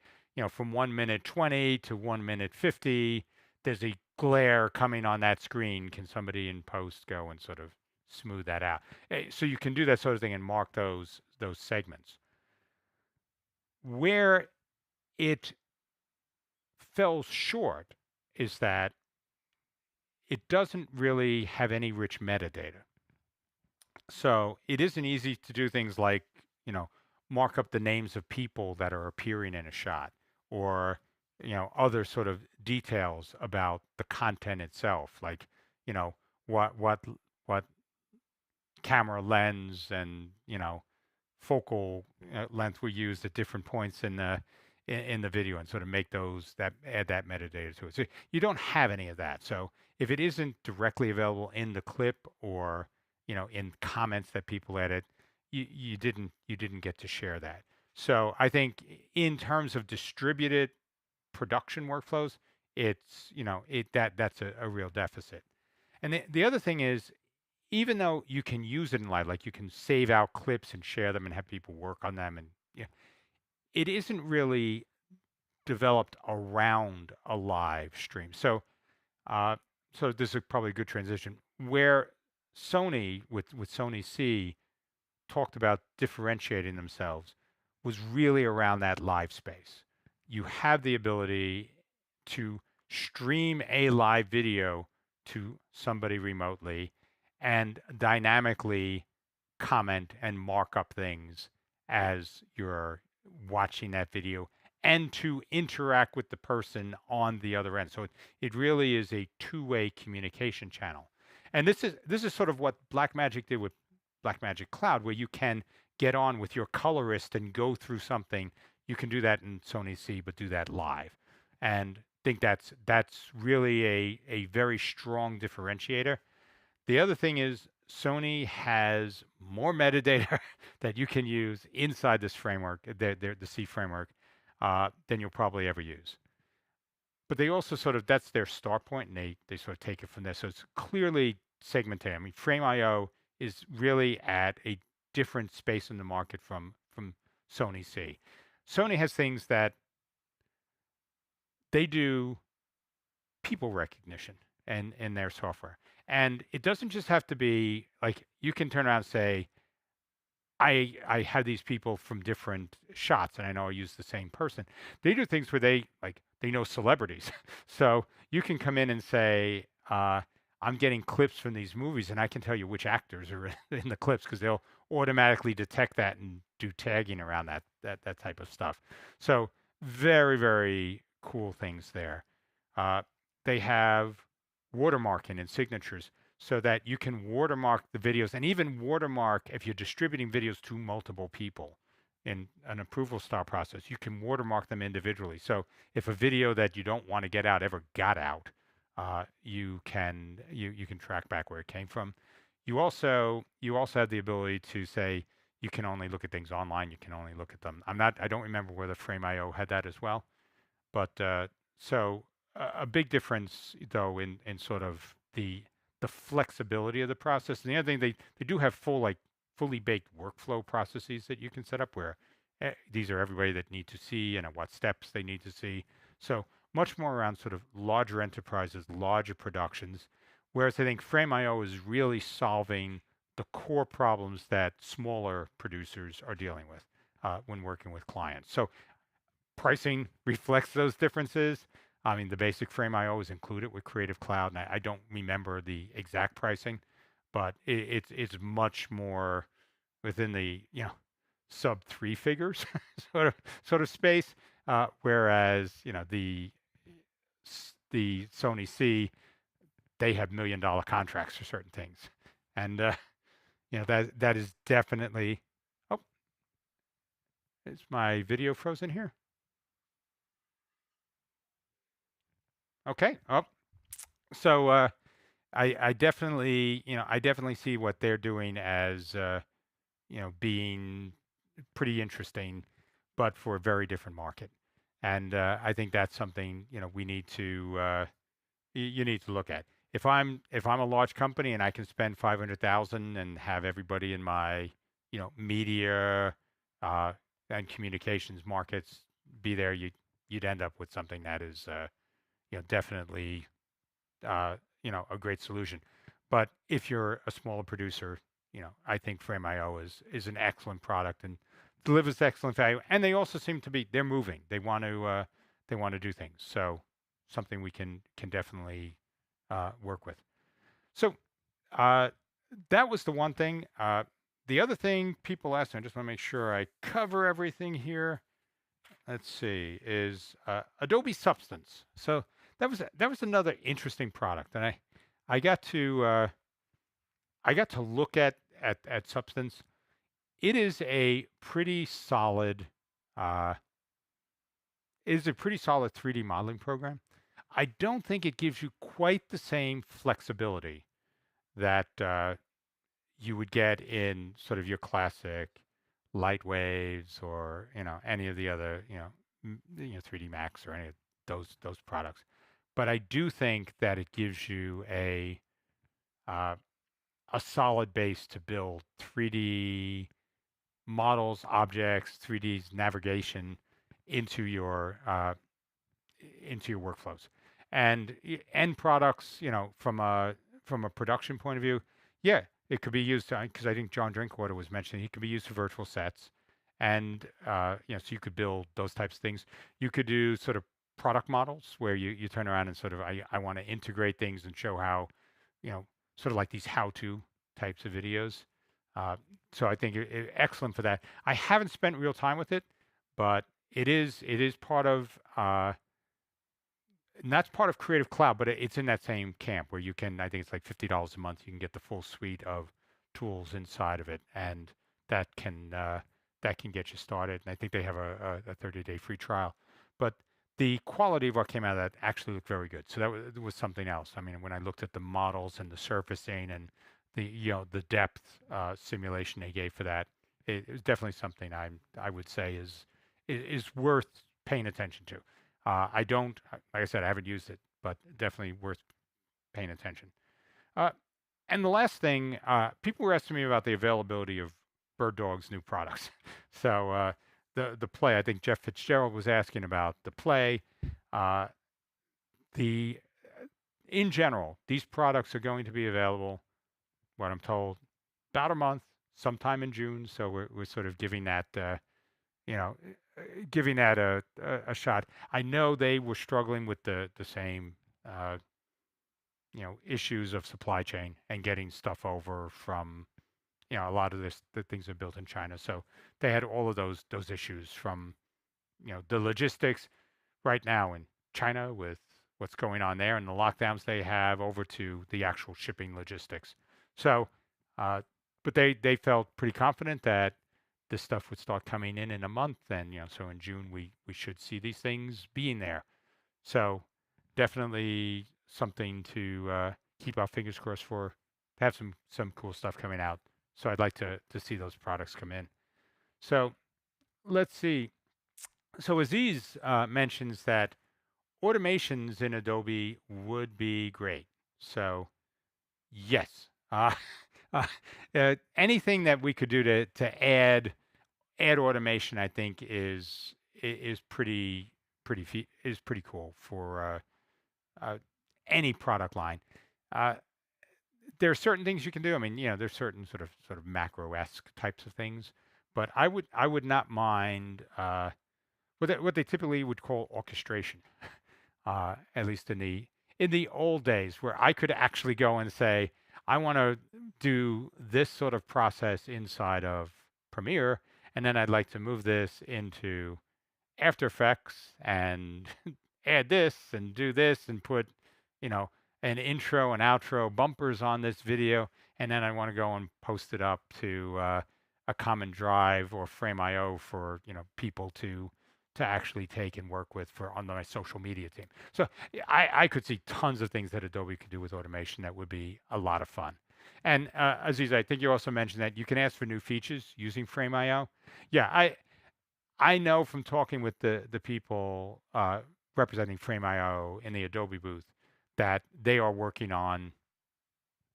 from 1 minute 20 to 1 minute 50, there's a glare coming on that screen. Can somebody in post go and sort of smooth that out? So you can do that sort of thing and mark those segments. Where it fell short is that it doesn't really have any rich metadata. So it isn't easy to do things like, mark up the names of people that are appearing in a shot or, other sort of details about the content itself, like, what camera lens and, focal length were used at different points in the video and sort of make those that add that metadata to it. So you don't have any of that. So if it isn't directly available in the clip or in comments that people edit, you didn't get to share that. So I think in terms of distributed production workflows, it's that's a real deficit. And the other thing is, even though you can use it in live, like you can save out clips and share them and have people work on them, and it isn't really developed around a live stream. So, so this is probably a good transition. Where Sony with Sony C talked about differentiating themselves was really around that live space. You have the ability to stream a live video to somebody remotely and dynamically comment and mark up things as you're watching that video and to interact with the person on the other end. So it really is a two-way communication channel. And this is sort of what Blackmagic did with Blackmagic Cloud, where you can get on with your colorist and go through something. You can do that in Sony C, but do that live. And think that's really a very strong differentiator. The other thing is Sony has more metadata that you can use inside this framework, the C framework, than you'll probably ever use. But they also sort of, that's their start point, and they sort of take it from there. So it's clearly segmented. I mean, Frame.io is really at a different space in the market from Sony C. Sony has things that they do people recognition and in their software. And it doesn't just have to be like you can turn around and say, I have these people from different shots and I know I use the same person. They do things where they know celebrities. So you can come in and say, I'm getting clips from these movies and I can tell you which actors are in the clips because they'll automatically detect that and do tagging around that type of stuff. So very, very cool things there. Uh, they have watermarking and signatures so that you can watermark the videos and even watermark if you're distributing videos to multiple people in an approval style process. You can watermark them individually. So if a video that you don't want to get out ever got out, you can track back where it came from. You also have the ability to say you can only look at things online. You can only look at them. I don't remember whether Frame.io had that as well, but so a big difference though in sort of the flexibility of the process. And the other thing, they do have fully baked workflow processes that you can set up where these are everybody that need to see and at what steps they need to see. So much more around sort of larger enterprises, larger productions. Whereas I think Frame.io is really solving the core problems that smaller producers are dealing with when working with clients. So pricing reflects those differences. I mean, the basic Frame.io is included with Creative Cloud, and I don't remember the exact pricing, but it's much more within the sub three figures sort of space. Whereas the Sony C, they have $1 million contracts for certain things, and that is definitely. Oh, is my video frozen here? Okay. Oh, so I definitely I definitely see what they're doing as being pretty interesting, but for a very different market. And I think that's something we need to you need to look at. If I'm a large company and I can spend 500,000 and have everybody in my media and communications markets be there, you'd end up with something that is definitely a great solution. But if you're a smaller producer, I think Frame.io is an excellent product and delivers excellent value. And they also seem to be they're moving. They want to do things. So something we can definitely work with. So that was the one thing. The other thing people asked, and I just want to make sure I cover everything here. Let's see, is Adobe Substance. So that was another interesting product, and I got to look at Substance. It is a pretty solid uh, 3D modeling program. I don't think it gives you quite the same flexibility that you would get in sort of your classic light waves or any of the other 3D Max or any of those products. But I do think that it gives you uh, a solid base to build 3D models, objects, 3D navigation into your workflows and end products. From a production point of view, yeah, it could be used because I think John Drinkwater was mentioning it could be used for virtual sets, and so you could build those types of things. You could do sort of product models where you turn around and sort of I want to integrate things and show how, sort of like these how-to types of videos. Uh, so I think excellent for that. I haven't spent real time with it, but it is part of and that's part of Creative Cloud, but it's in that same camp where you can, I think it's like $50 a month. You can get the full suite of tools inside of it, and that can get you started. And I think they have a 30-day free trial. But the quality of what came out of that actually looked very good. So that was something else. I mean, when I looked at the models and the surfacing and the depth simulation they gave for that, it was definitely something I would say is worth paying attention to. I don't, like I said, I haven't used it, but definitely worth paying attention. Uh, and the last thing, people were asking me about the availability of Bird Dog's new products. So the Play, I think Jeff Fitzgerald was asking about the Play. Uh, the In general, these products are going to be available, what I'm told, about a month, sometime in June. So we're sort of giving that, you know, giving that a shot. I know they were struggling with the same, uh, issues of supply chain and getting stuff over from, a lot of the things are built in China. So they had all of those issues from, the logistics right now in China with what's going on there and the lockdowns they have over to the actual shipping logistics. So, uh, but they felt pretty confident that this stuff would start coming in a month, and so in June we should see these things being there. So, definitely something to keep our fingers crossed for. To have some cool stuff coming out. So I'd like to see those products come in. So let's see. So Aziz mentions that automations in Adobe would be great. So yes, uh, anything that we could do to add automation, I think is pretty cool for any product line. Uh, there are certain things you can do. I mean, there's certain sort of macro-esque types of things, but I would not mind what they typically would call orchestration. At least in the old days, where I could actually go and say, I want to do this sort of process inside of Premiere, and then I'd like to move this into After Effects and add this and do this and put, you know, an intro and outro bumpers on this video, and then I want to go and post it up to a common drive or Frame.io for people to actually take and work with for on my social media team. So I could see tons of things that Adobe could do with automation that would be a lot of fun. And Aziz, I think you also mentioned that you can ask for new features using Frame.io. Yeah, I know from talking with the people representing Frame.io in the Adobe booth that they are working on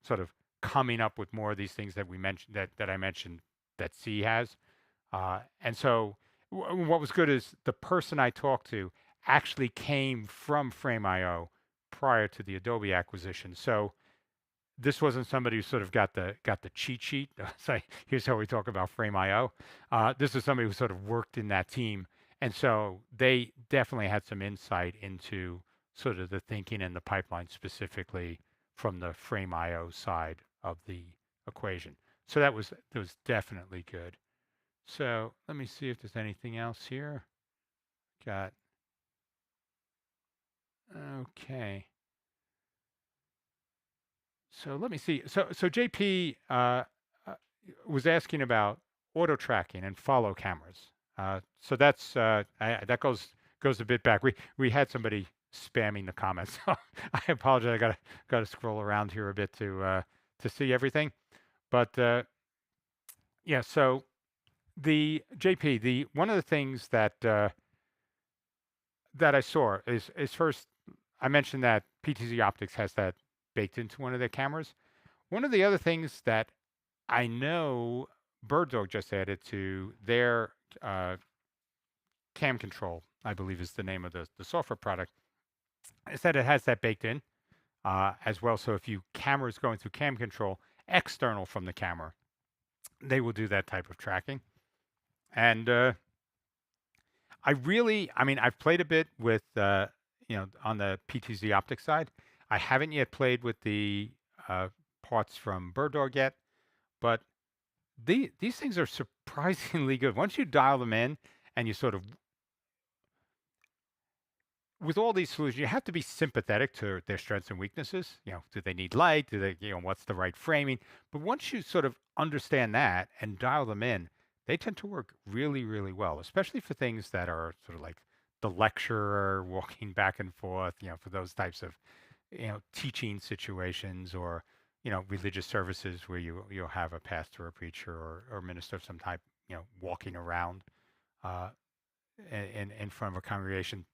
sort of coming up with more of these things that we mentioned that I mentioned that C has. And so what was good is the person I talked to actually came from Frame.io prior to the Adobe acquisition. So this wasn't somebody who sort of got the cheat sheet. Say, here's how we talk about Frame.io. This is somebody who sort of worked in that team, and so they definitely had some insight into sort of the thinking and the pipeline specifically from the Frame.io side of the equation. So that was definitely good. So let me see if there's anything else here. Got okay. So let me see. So JP uh, was asking about auto tracking and follow cameras. So that goes a bit back. We had somebody spamming the comments. So I apologize. I gotta scroll around here a bit to see everything. But yeah. So the JP, the one of the things that I saw is first I mentioned that PTZ Optics has that baked into one of their cameras. One of the other things that I know BirdDog just added to their cam control, I believe is the name of the software product, is that it has that baked in as well. So if you cameras going through cam control external from the camera, they will do that type of tracking. And I mean, I've played a bit with, on the PTZ optics side. I haven't yet played with the parts from BirdDog yet, but these things are surprisingly good. Once you dial them in and you sort of, with all these solutions, you have to be sympathetic to their strengths and weaknesses. Do they need light? Do they, what's the right framing? But once you sort of understand that and dial them in, they tend to work really, really well, especially for things that are sort of like the lecturer walking back and forth, for those types of, teaching situations or, religious services where you'll have a pastor or preacher or minister of some type, walking around uh, in front of a congregation.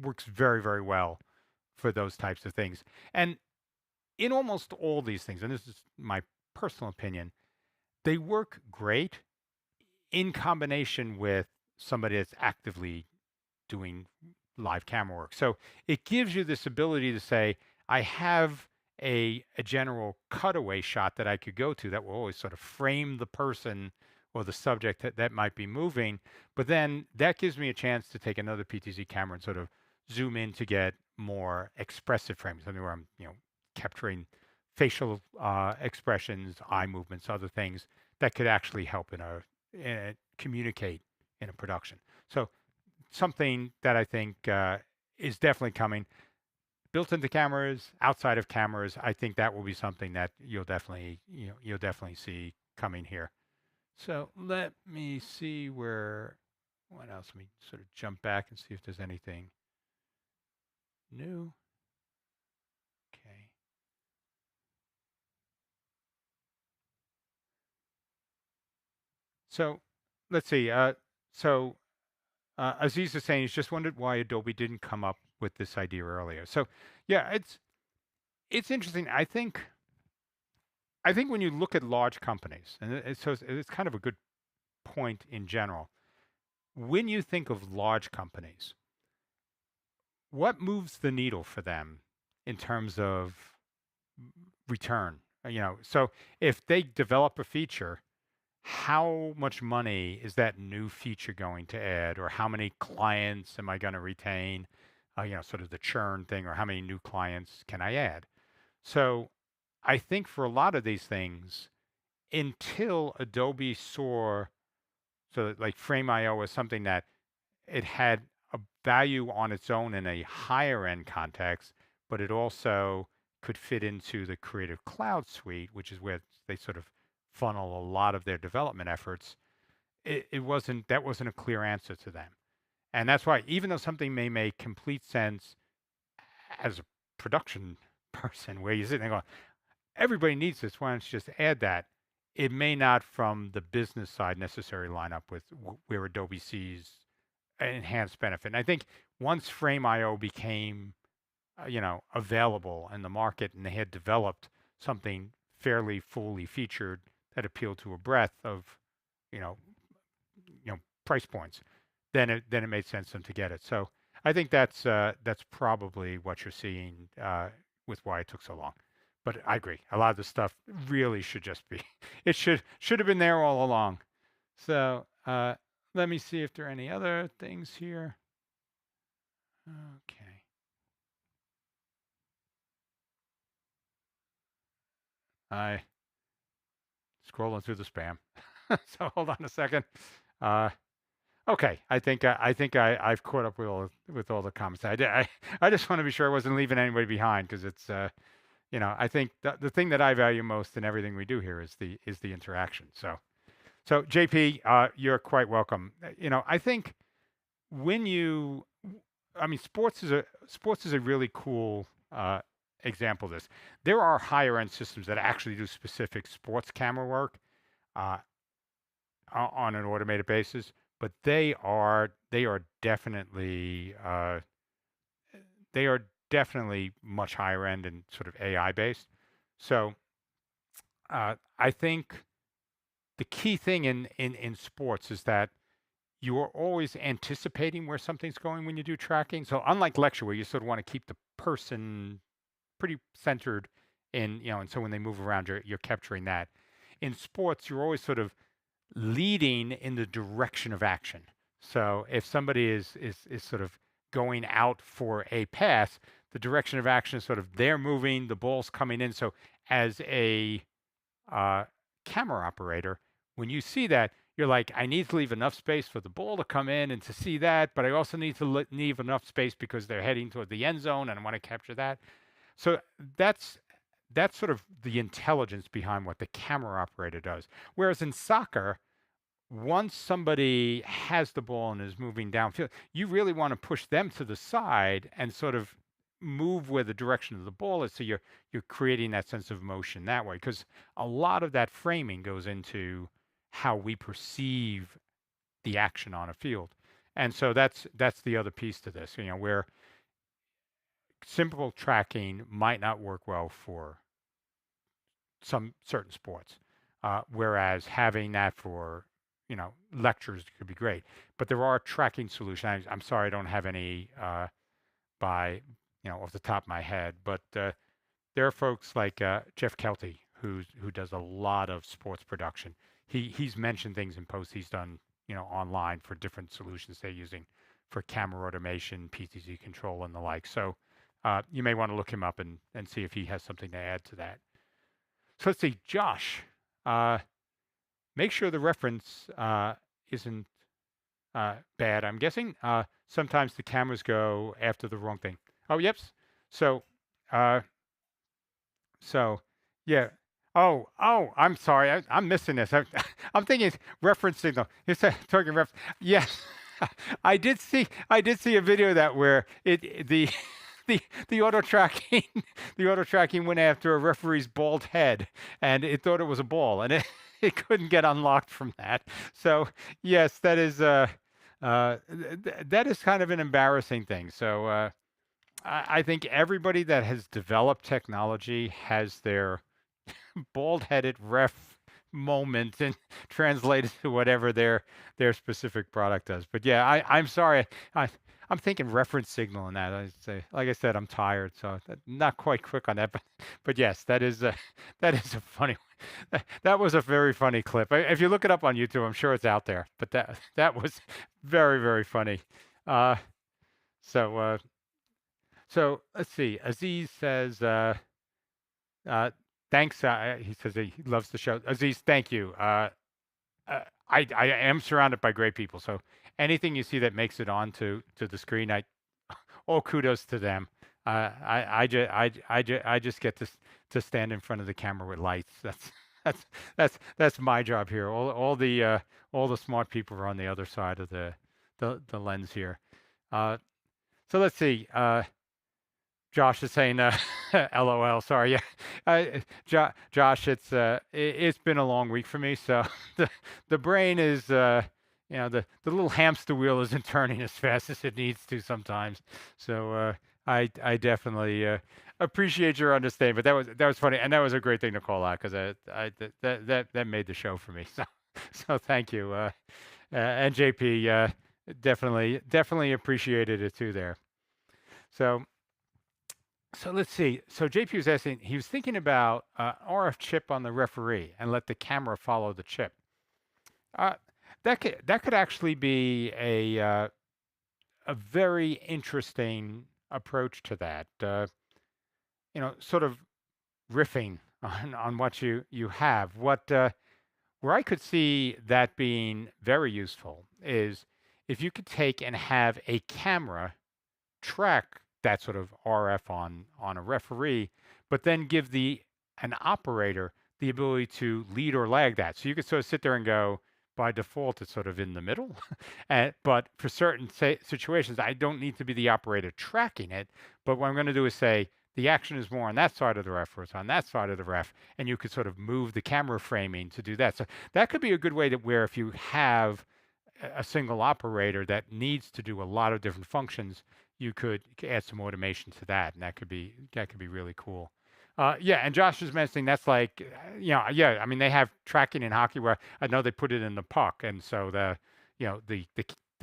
Works very, very well for those types of things. And in almost all these things, and this is my personal opinion, they work great in combination with somebody that's actively doing live camera work. So it gives you this ability to say, I have a general cutaway shot that I could go to that will always sort of frame the person or the subject that might be moving. But then that gives me a chance to take another PTZ camera and sort of zoom in to get more expressive frames, something where I'm, capturing facial expressions, eye movements, other things that could actually help communicate in a production. So something that I think is definitely coming. Built into cameras, outside of cameras, I think that will be something that you'll definitely see coming here. So let me see what else? Let me sort of jump back and see if there's anything new. Okay. So let's see. Aziz is saying he's just wondered why Adobe didn't come up with this idea earlier. So yeah, it's interesting. I think when you look at large companies, and so it's kind of a good point in general. When you think of large companies, what moves the needle for them in terms of return? So if they develop a feature, how much money is that new feature going to add, or how many clients am I going to retain? Sort of the churn thing, or how many new clients can I add? So I think for a lot of these things, until Adobe saw, so that, like Frame.io was something that it had a value on its own in a higher end context, but it also could fit into the Creative Cloud suite, which is where they sort of funnel a lot of their development efforts. That wasn't a clear answer to them. And that's why, even though something may make complete sense as a production person, where you sit there going, everybody needs this, why don't you just add that? It may not, from the business side, necessarily line up with where Adobe sees an enhanced benefit. And I think once Frame.io became, available in the market, and they had developed something fairly fully featured that appealed to a breadth of, you know, price points, then it made sense for them to get it. So I think that's probably what you're seeing with why it took so long. But I agree. A lot of the stuff really should just be, it should have been there all along. So let me see if there are any other things here. Okay. I scrolling through the spam. So hold on a second. Uh, okay, I've caught up with all the comments. I just want to be sure I wasn't leaving anybody behind, because it's I think the thing that I value most in everything we do here is the interaction. So JP, you're quite welcome. I think when you, I mean, sports is a really cool example of this. There are higher end systems that actually do specific sports camera work uh, on an automated basis, but they are definitely much higher end and sort of AI based. So I think the key thing in sports is that you are always anticipating where something's going when you do tracking. So unlike lecture, where you sort of want to keep the person pretty centered and so when they move around, you're capturing that. In sports, you're always sort of leading in the direction of action. So if somebody is sort of going out for a pass, the direction of action is sort of they're moving, the ball's coming in. So as a uh, camera operator, when you see that, you're like, I need to leave enough space for the ball to come in and to see that, but I also need to leave enough space because they're heading toward the end zone and I want to capture that. So that's sort of the intelligence behind what the camera operator does. Whereas in soccer, once somebody has the ball and is moving downfield, you really want to push them to the side and sort of move where the direction of the ball is. So you're creating that sense of motion that way, because a lot of that framing goes into how we perceive the action on a field. And so that's the other piece to this, where simple tracking might not work well for some certain sports, whereas having that for lectures could be great. But there are tracking solutions. I'm sorry, I don't have any by off the top of my head, but there are folks like Jeff Kelty who does a lot of sports production. He's mentioned things in posts he's done online for different solutions they're using for camera automation, PTZ control, and the like. So you may want to look him up and see if he has something to add to that. So let's see, Josh. Make sure the reference isn't bad. I'm guessing sometimes the cameras go after the wrong thing. Oh, yep. So, uh, yeah. Oh, I'm sorry. I'm missing this. I'm thinking reference signal. It's talking reference. Yes, I did see a video of that where the the auto tracking the auto tracking went after a referee's bald head, and it thought it was a ball, and it couldn't get unlocked from that. So yes, that is that is kind of an embarrassing thing. So I think everybody that has developed technology has their bald-headed ref moment and translated to whatever their specific product does. But yeah, I'm sorry. I'm thinking reference signal in that. I say, like I said, I'm tired, so not quite quick on that. But yes, that is a funny. That was a very funny clip. If you look it up on YouTube, I'm sure it's out there. But that was very, very funny. So let's see. Aziz says, thanks. He says he loves the show. Aziz, thank you. I am surrounded by great people. So anything you see that makes it onto the screen, all kudos to them. I just get to stand in front of the camera with lights. That's my job here. All the smart people are on the other side of the lens here. So let's see. Josh is saying, "LOL." Sorry, yeah, Josh. It's been a long week for me, so the brain is, the little hamster wheel isn't turning as fast as it needs to sometimes. So I definitely appreciate your understanding. But that was funny, and that was a great thing to call out because that made the show for me. So thank you, and JP definitely appreciated it too there. So let's see. So JP was asking, he was thinking about RF chip on the referee and let the camera follow the chip. That could actually be a very interesting approach to that. Sort of riffing on what you have. Where I could see that being very useful is if you could take and have a camera track that sort of RF on a referee, but then give an operator the ability to lead or lag that. So you could sort of sit there and go, by default, it's sort of in the middle. But for certain situations, I don't need to be the operator tracking it. But what I'm going to do is say, the action is more on that side of the ref or it's on that side of the ref. And you could sort of move the camera framing to do that. So that could be a good way where if you have a single operator that needs to do a lot of different functions, you could add some automation to that, and that could be really cool. Yeah, and Josh was mentioning that's like, yeah. I mean, they have tracking in hockey where I know they put it in the puck, and so the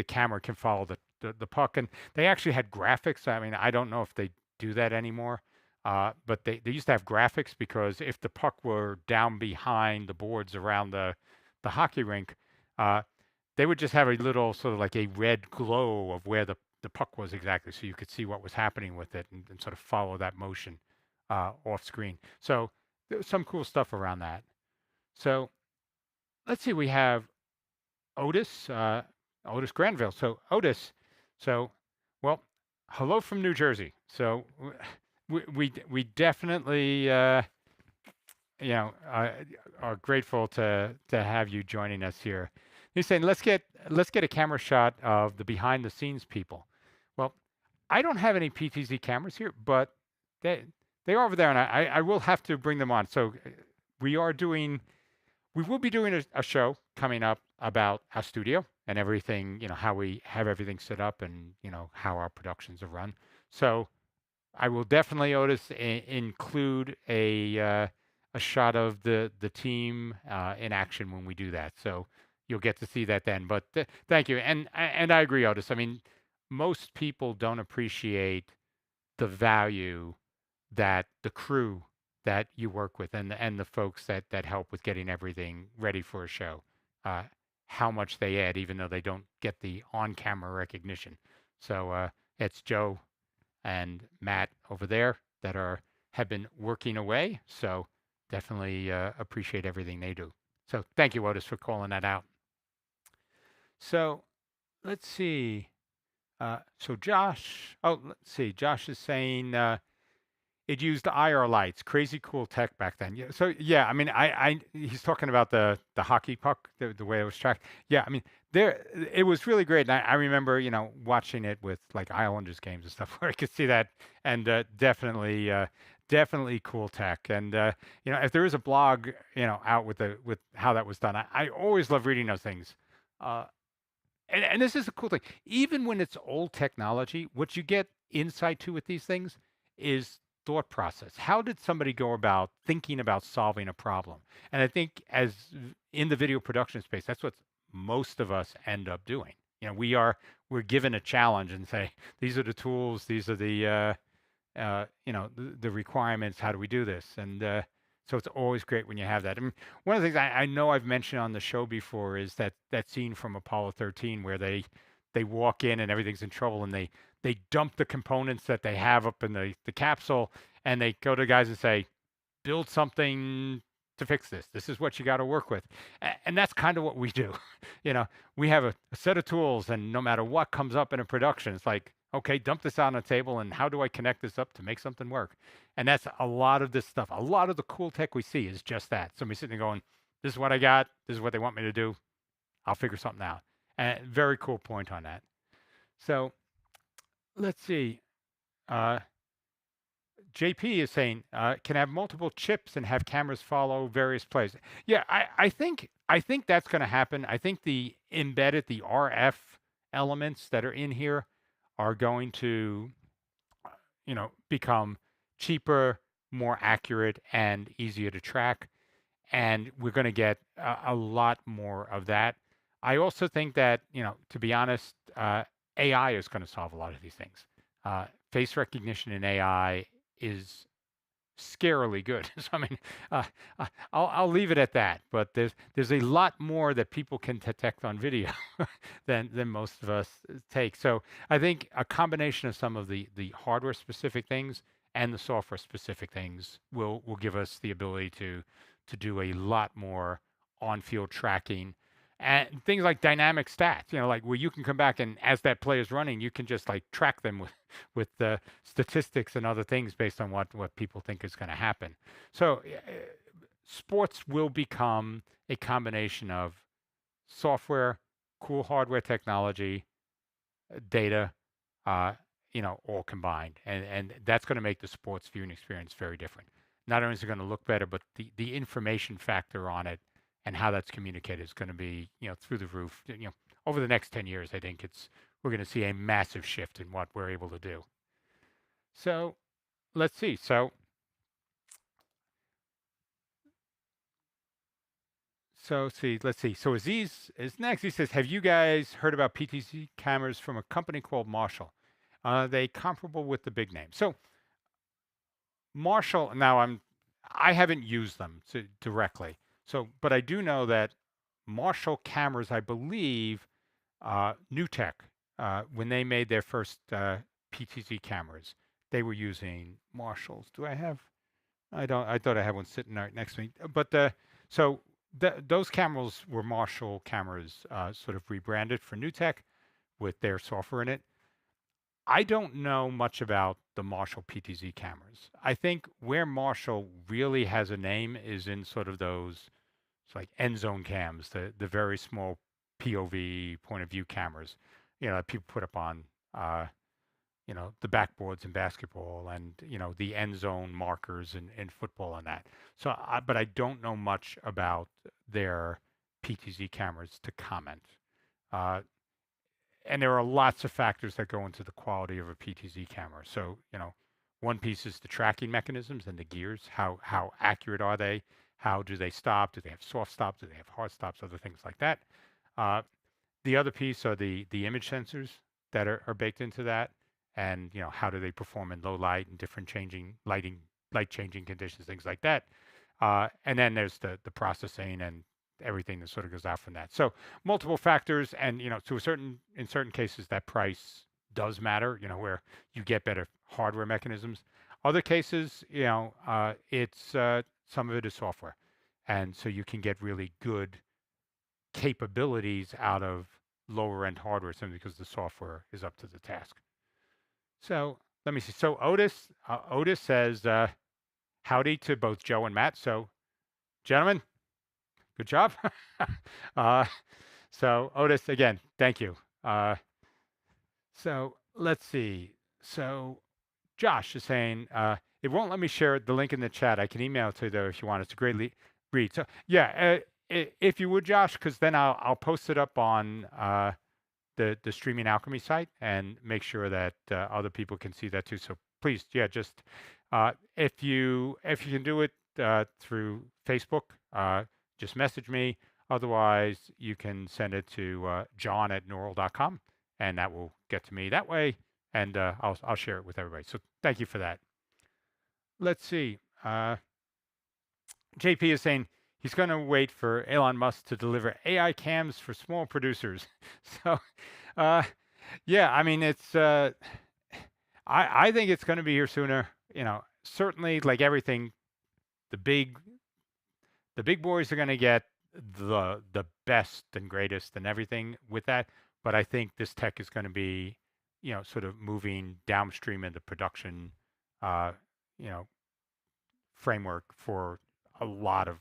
camera can follow the puck, and they actually had graphics. I mean, I don't know if they do that anymore, but they used to have graphics because if the puck were down behind the boards around the hockey rink, they would just have a little sort of like a red glow of where the puck was exactly, so you could see what was happening with it and sort of follow that motion off screen. So there was some cool stuff around that. So let's see, we have Otis Granville. So Otis, well, hello from New Jersey. So we definitely are grateful to have you joining us here. He's saying let's get a camera shot of the behind the scenes people. Well, I don't have any PTZ cameras here, but they are over there, and I will have to bring them on. So we will be doing a show coming up about our studio and everything, how we have everything set up and how our productions are run. So I will definitely, Otis, include a shot of the team in action when we do that. So you'll get to see that then. But thank you, and I agree, Otis. I mean, most people don't appreciate the value that the crew that you work with and the folks that help with getting everything ready for a show, uh, how much they add, even though they don't get the on-camera recognition. So it's Joe and Matt over there that have been working away. So definitely appreciate everything they do. So thank you, Otis, for calling that out. So let's see. So Josh, oh, let's see. Josh is saying it used IR lights, crazy cool tech back then. Yeah. So yeah, I mean, he's talking about the hockey puck, the way it was tracked. Yeah, I mean, it was really great. And I remember, watching it with like Islanders games and stuff where I could see that, and definitely cool tech. And if there is a blog, out with how that was done, I always love reading those things. Uh, and this is a cool thing. Even when it's old technology, what you get insight to with these things is thought process. How did somebody go about thinking about solving a problem? And I think in the video production space, that's what most of us end up doing. We're given a challenge and say, these are the tools, these are the requirements. How do we do this? And so it's always great when you have that. I mean, one of the things I know I've mentioned on the show before is that scene from Apollo 13 where they walk in and everything's in trouble and they dump the components that they have up in the capsule, and they go to guys and say, build something to fix this. This is what you got to work with. And that's kind of what we do. We have a set of tools, and no matter what comes up in a production, it's like, okay, dump this out on a table, and how do I connect this up to make something work? And that's a lot of this stuff. A lot of the cool tech we see is just that. Somebody sitting there going, this is what I got. This is what they want me to do. I'll figure something out. And very cool point on that. So let's see. JP is saying, can have multiple chips and have cameras follow various plays. Yeah, I think that's going to happen. I think the RF elements that are in here are going to, become cheaper, more accurate, and easier to track. And we're going to get a lot more of that. I also think that, to be honest, AI is going to solve a lot of these things. Face recognition in AI is scarily good. So I mean, I'll leave it at that. But there's a lot more that people can detect on video than most of us take. So I think a combination of some of the hardware specific things and the software specific things will give us the ability to do a lot more on field tracking. And things like dynamic stats, like where you can come back and as that play is running, you can just like track them with the statistics and other things based on what people think is going to happen. So sports will become a combination of software, cool hardware technology, data, all combined, and that's going to make the sports viewing experience very different. Not only is it going to look better, but the information factor on it and how that's communicated is going to be, through the roof. Over the next 10 years, I think we're going to see a massive shift in what we're able to do. So let's see. So let's see. So Aziz is next. He says, have you guys heard about PTZ cameras from a company called Marshall? Are they comparable with the big name? So Marshall, now I haven't used them directly. So, but I do know that Marshall cameras, I believe, NewTek, when they made their first PTZ cameras, they were using Marshalls. Do I have? I don't. I thought I had one sitting right next to me. But those cameras were Marshall cameras, sort of rebranded for NewTek with their software in it. I don't know much about the Marshall PTZ cameras. I think where Marshall really has a name is in sort of those, it's like end zone cams, the very small POV point of view cameras, that people put up on, the backboards in basketball and, the end zone markers in football and that. So, but I don't know much about their PTZ cameras to comment. And there are lots of factors that go into the quality of a PTZ camera. So, one piece is the tracking mechanisms and the gears. How accurate are they? How do they stop? Do they have soft stops? Do they have hard stops? Other things like that. Uh, the other piece are the image sensors that are baked into that, and how do they perform in low light and different changing light changing conditions, things like that. And then there's the processing and everything that sort of goes out from that. So multiple factors, and to in certain cases that price does matter. Where you get better hardware mechanisms. Other cases, it's some of it is software, and so you can get really good capabilities out of lower end hardware simply because the software is up to the task. So let me see. So Otis says, howdy to both Joe and Matt. So gentlemen, good job. uh, so Otis, again, thank you. So let's see. So Josh is saying, it won't let me share the link in the chat. I can email it to you though if you want. It's a great read. So yeah, if you would, Josh, because then I'll post it up on the Streaming Alchemy site and make sure that other people can see that too. So please, yeah, just if you can do it through Facebook, just message me. Otherwise, you can send it to john@neural.com, and that will get to me that way, and I'll share it with everybody. So thank you for that. Let's see. JP is saying he's going to wait for Elon Musk to deliver AI cams for small producers. So, yeah, I mean, it's. I think it's going to be here sooner. Certainly, like everything, the big boys are going to get the best and greatest and everything with that. But I think this tech is going to be, sort of moving downstream into production, you know, framework for a lot of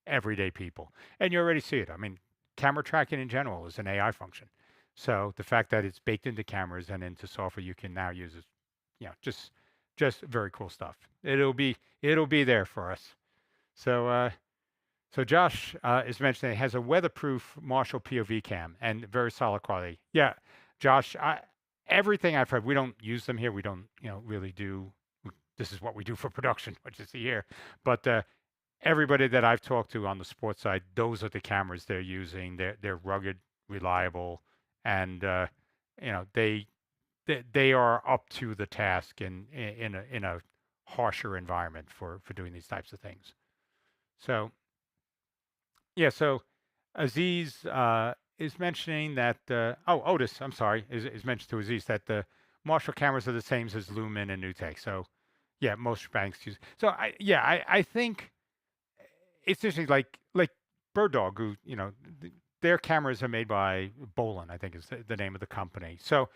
everyday people. And you already see it. I mean, camera tracking in general is an AI function. So the fact that it's baked into cameras and into software you can now use is, just very cool stuff. It'll be there for us. So so Josh is mentioning it has a weatherproof Marshall POV cam and very solid quality. Yeah, Josh, everything I've heard, we don't use them here. We don't, really do. This is what we do for production, which is here. But everybody that I've talked to on the sports side, those are the cameras they're using. They're rugged, reliable, and they are up to the task in a harsher environment for doing these types of things. So yeah, so Aziz is mentioning that Otis, I'm sorry, is mentioned to Aziz that the Marshall cameras are the same as Lumen and NewTek. So yeah, most banks use. So I think it's interesting, like Bird Dog, who their cameras are made by Bolin, I think is the name of the company. So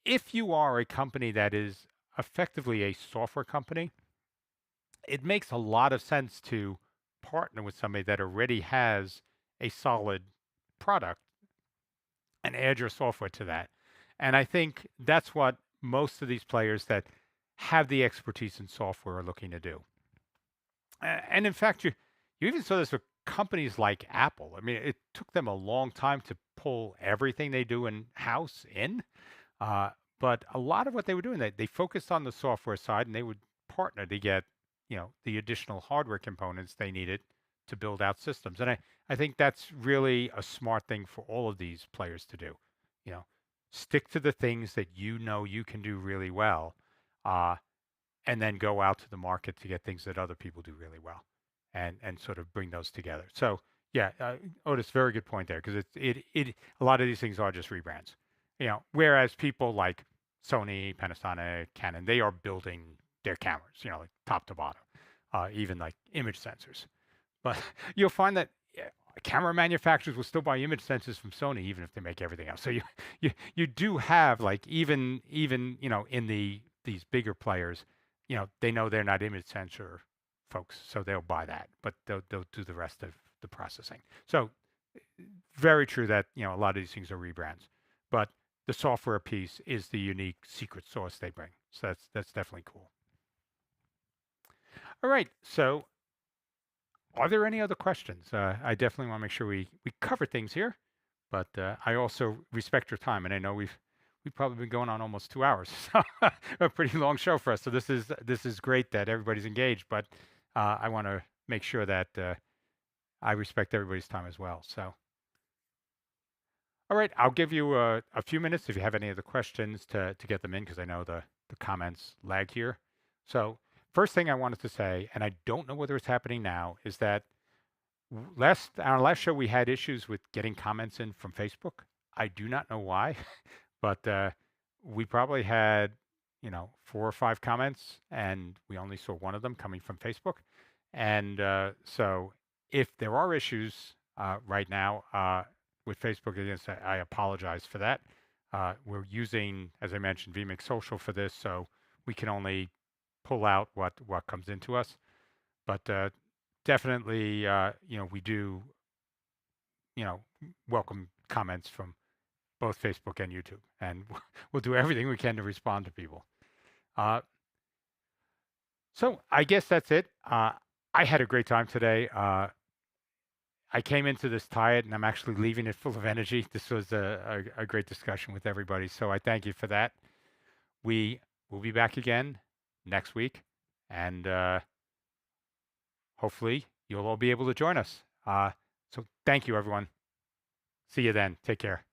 if you are a company that is effectively a software company, it makes a lot of sense to partner with somebody that already has a solid product and add your software to that. And I think that's what most of these players that have the expertise in software are looking to do. And in fact, you even saw this with companies like Apple. I mean, it took them a long time to pull everything they do in house in. But a lot of what they were doing, they focused on the software side, and they would partner to get the additional hardware components they needed to build out systems. And I think that's really a smart thing for all of these players to do. Stick to the things that you can do really well, and then go out to the market to get things that other people do really well, and sort of bring those together. So yeah, Otis, very good point there, because it a lot of these things are just rebrands. Whereas people like Sony, Panasonic, Canon, they are building their cameras, like top to bottom, even like image sensors. But you'll find that camera manufacturers will still buy image sensors from Sony, even if they make everything else. So you do have, like, even in these bigger players, they know they're not image sensor folks, so they'll buy that, but they'll do the rest of the processing. So very true that a lot of these things are rebrands, but the software piece is the unique secret sauce they bring. So that's definitely cool. All right, so are there any other questions? I definitely want to make sure we cover things here, but I also respect your time, and I know we've probably been going on almost 2 hours, so a pretty long show for us. So this is great that everybody's engaged, but I want to make sure that I respect everybody's time as well. So All right, I'll give you a few minutes if you have any other questions to get them in because I know the comments lag here. So first thing I wanted to say, and I don't know whether it's happening now, is that on our last show we had issues with getting comments in from Facebook. I do not know why, but we probably had 4 or 5 comments, and we only saw one of them coming from Facebook. And so if there are issues right now with Facebook, again, I apologize for that. We're using, as I mentioned, vMix Social for this, so we can only pull out what comes into us. But definitely, we do, you know, welcome comments from both Facebook and YouTube, and we'll do everything we can to respond to people. Uh, so I guess that's it. I had a great time today. I came into this tired, and I'm actually leaving it full of energy. This was a great discussion with everybody, so I thank you for that. We will be back again next week, and hopefully you'll all be able to join us. So thank you, everyone. See you then. Take care.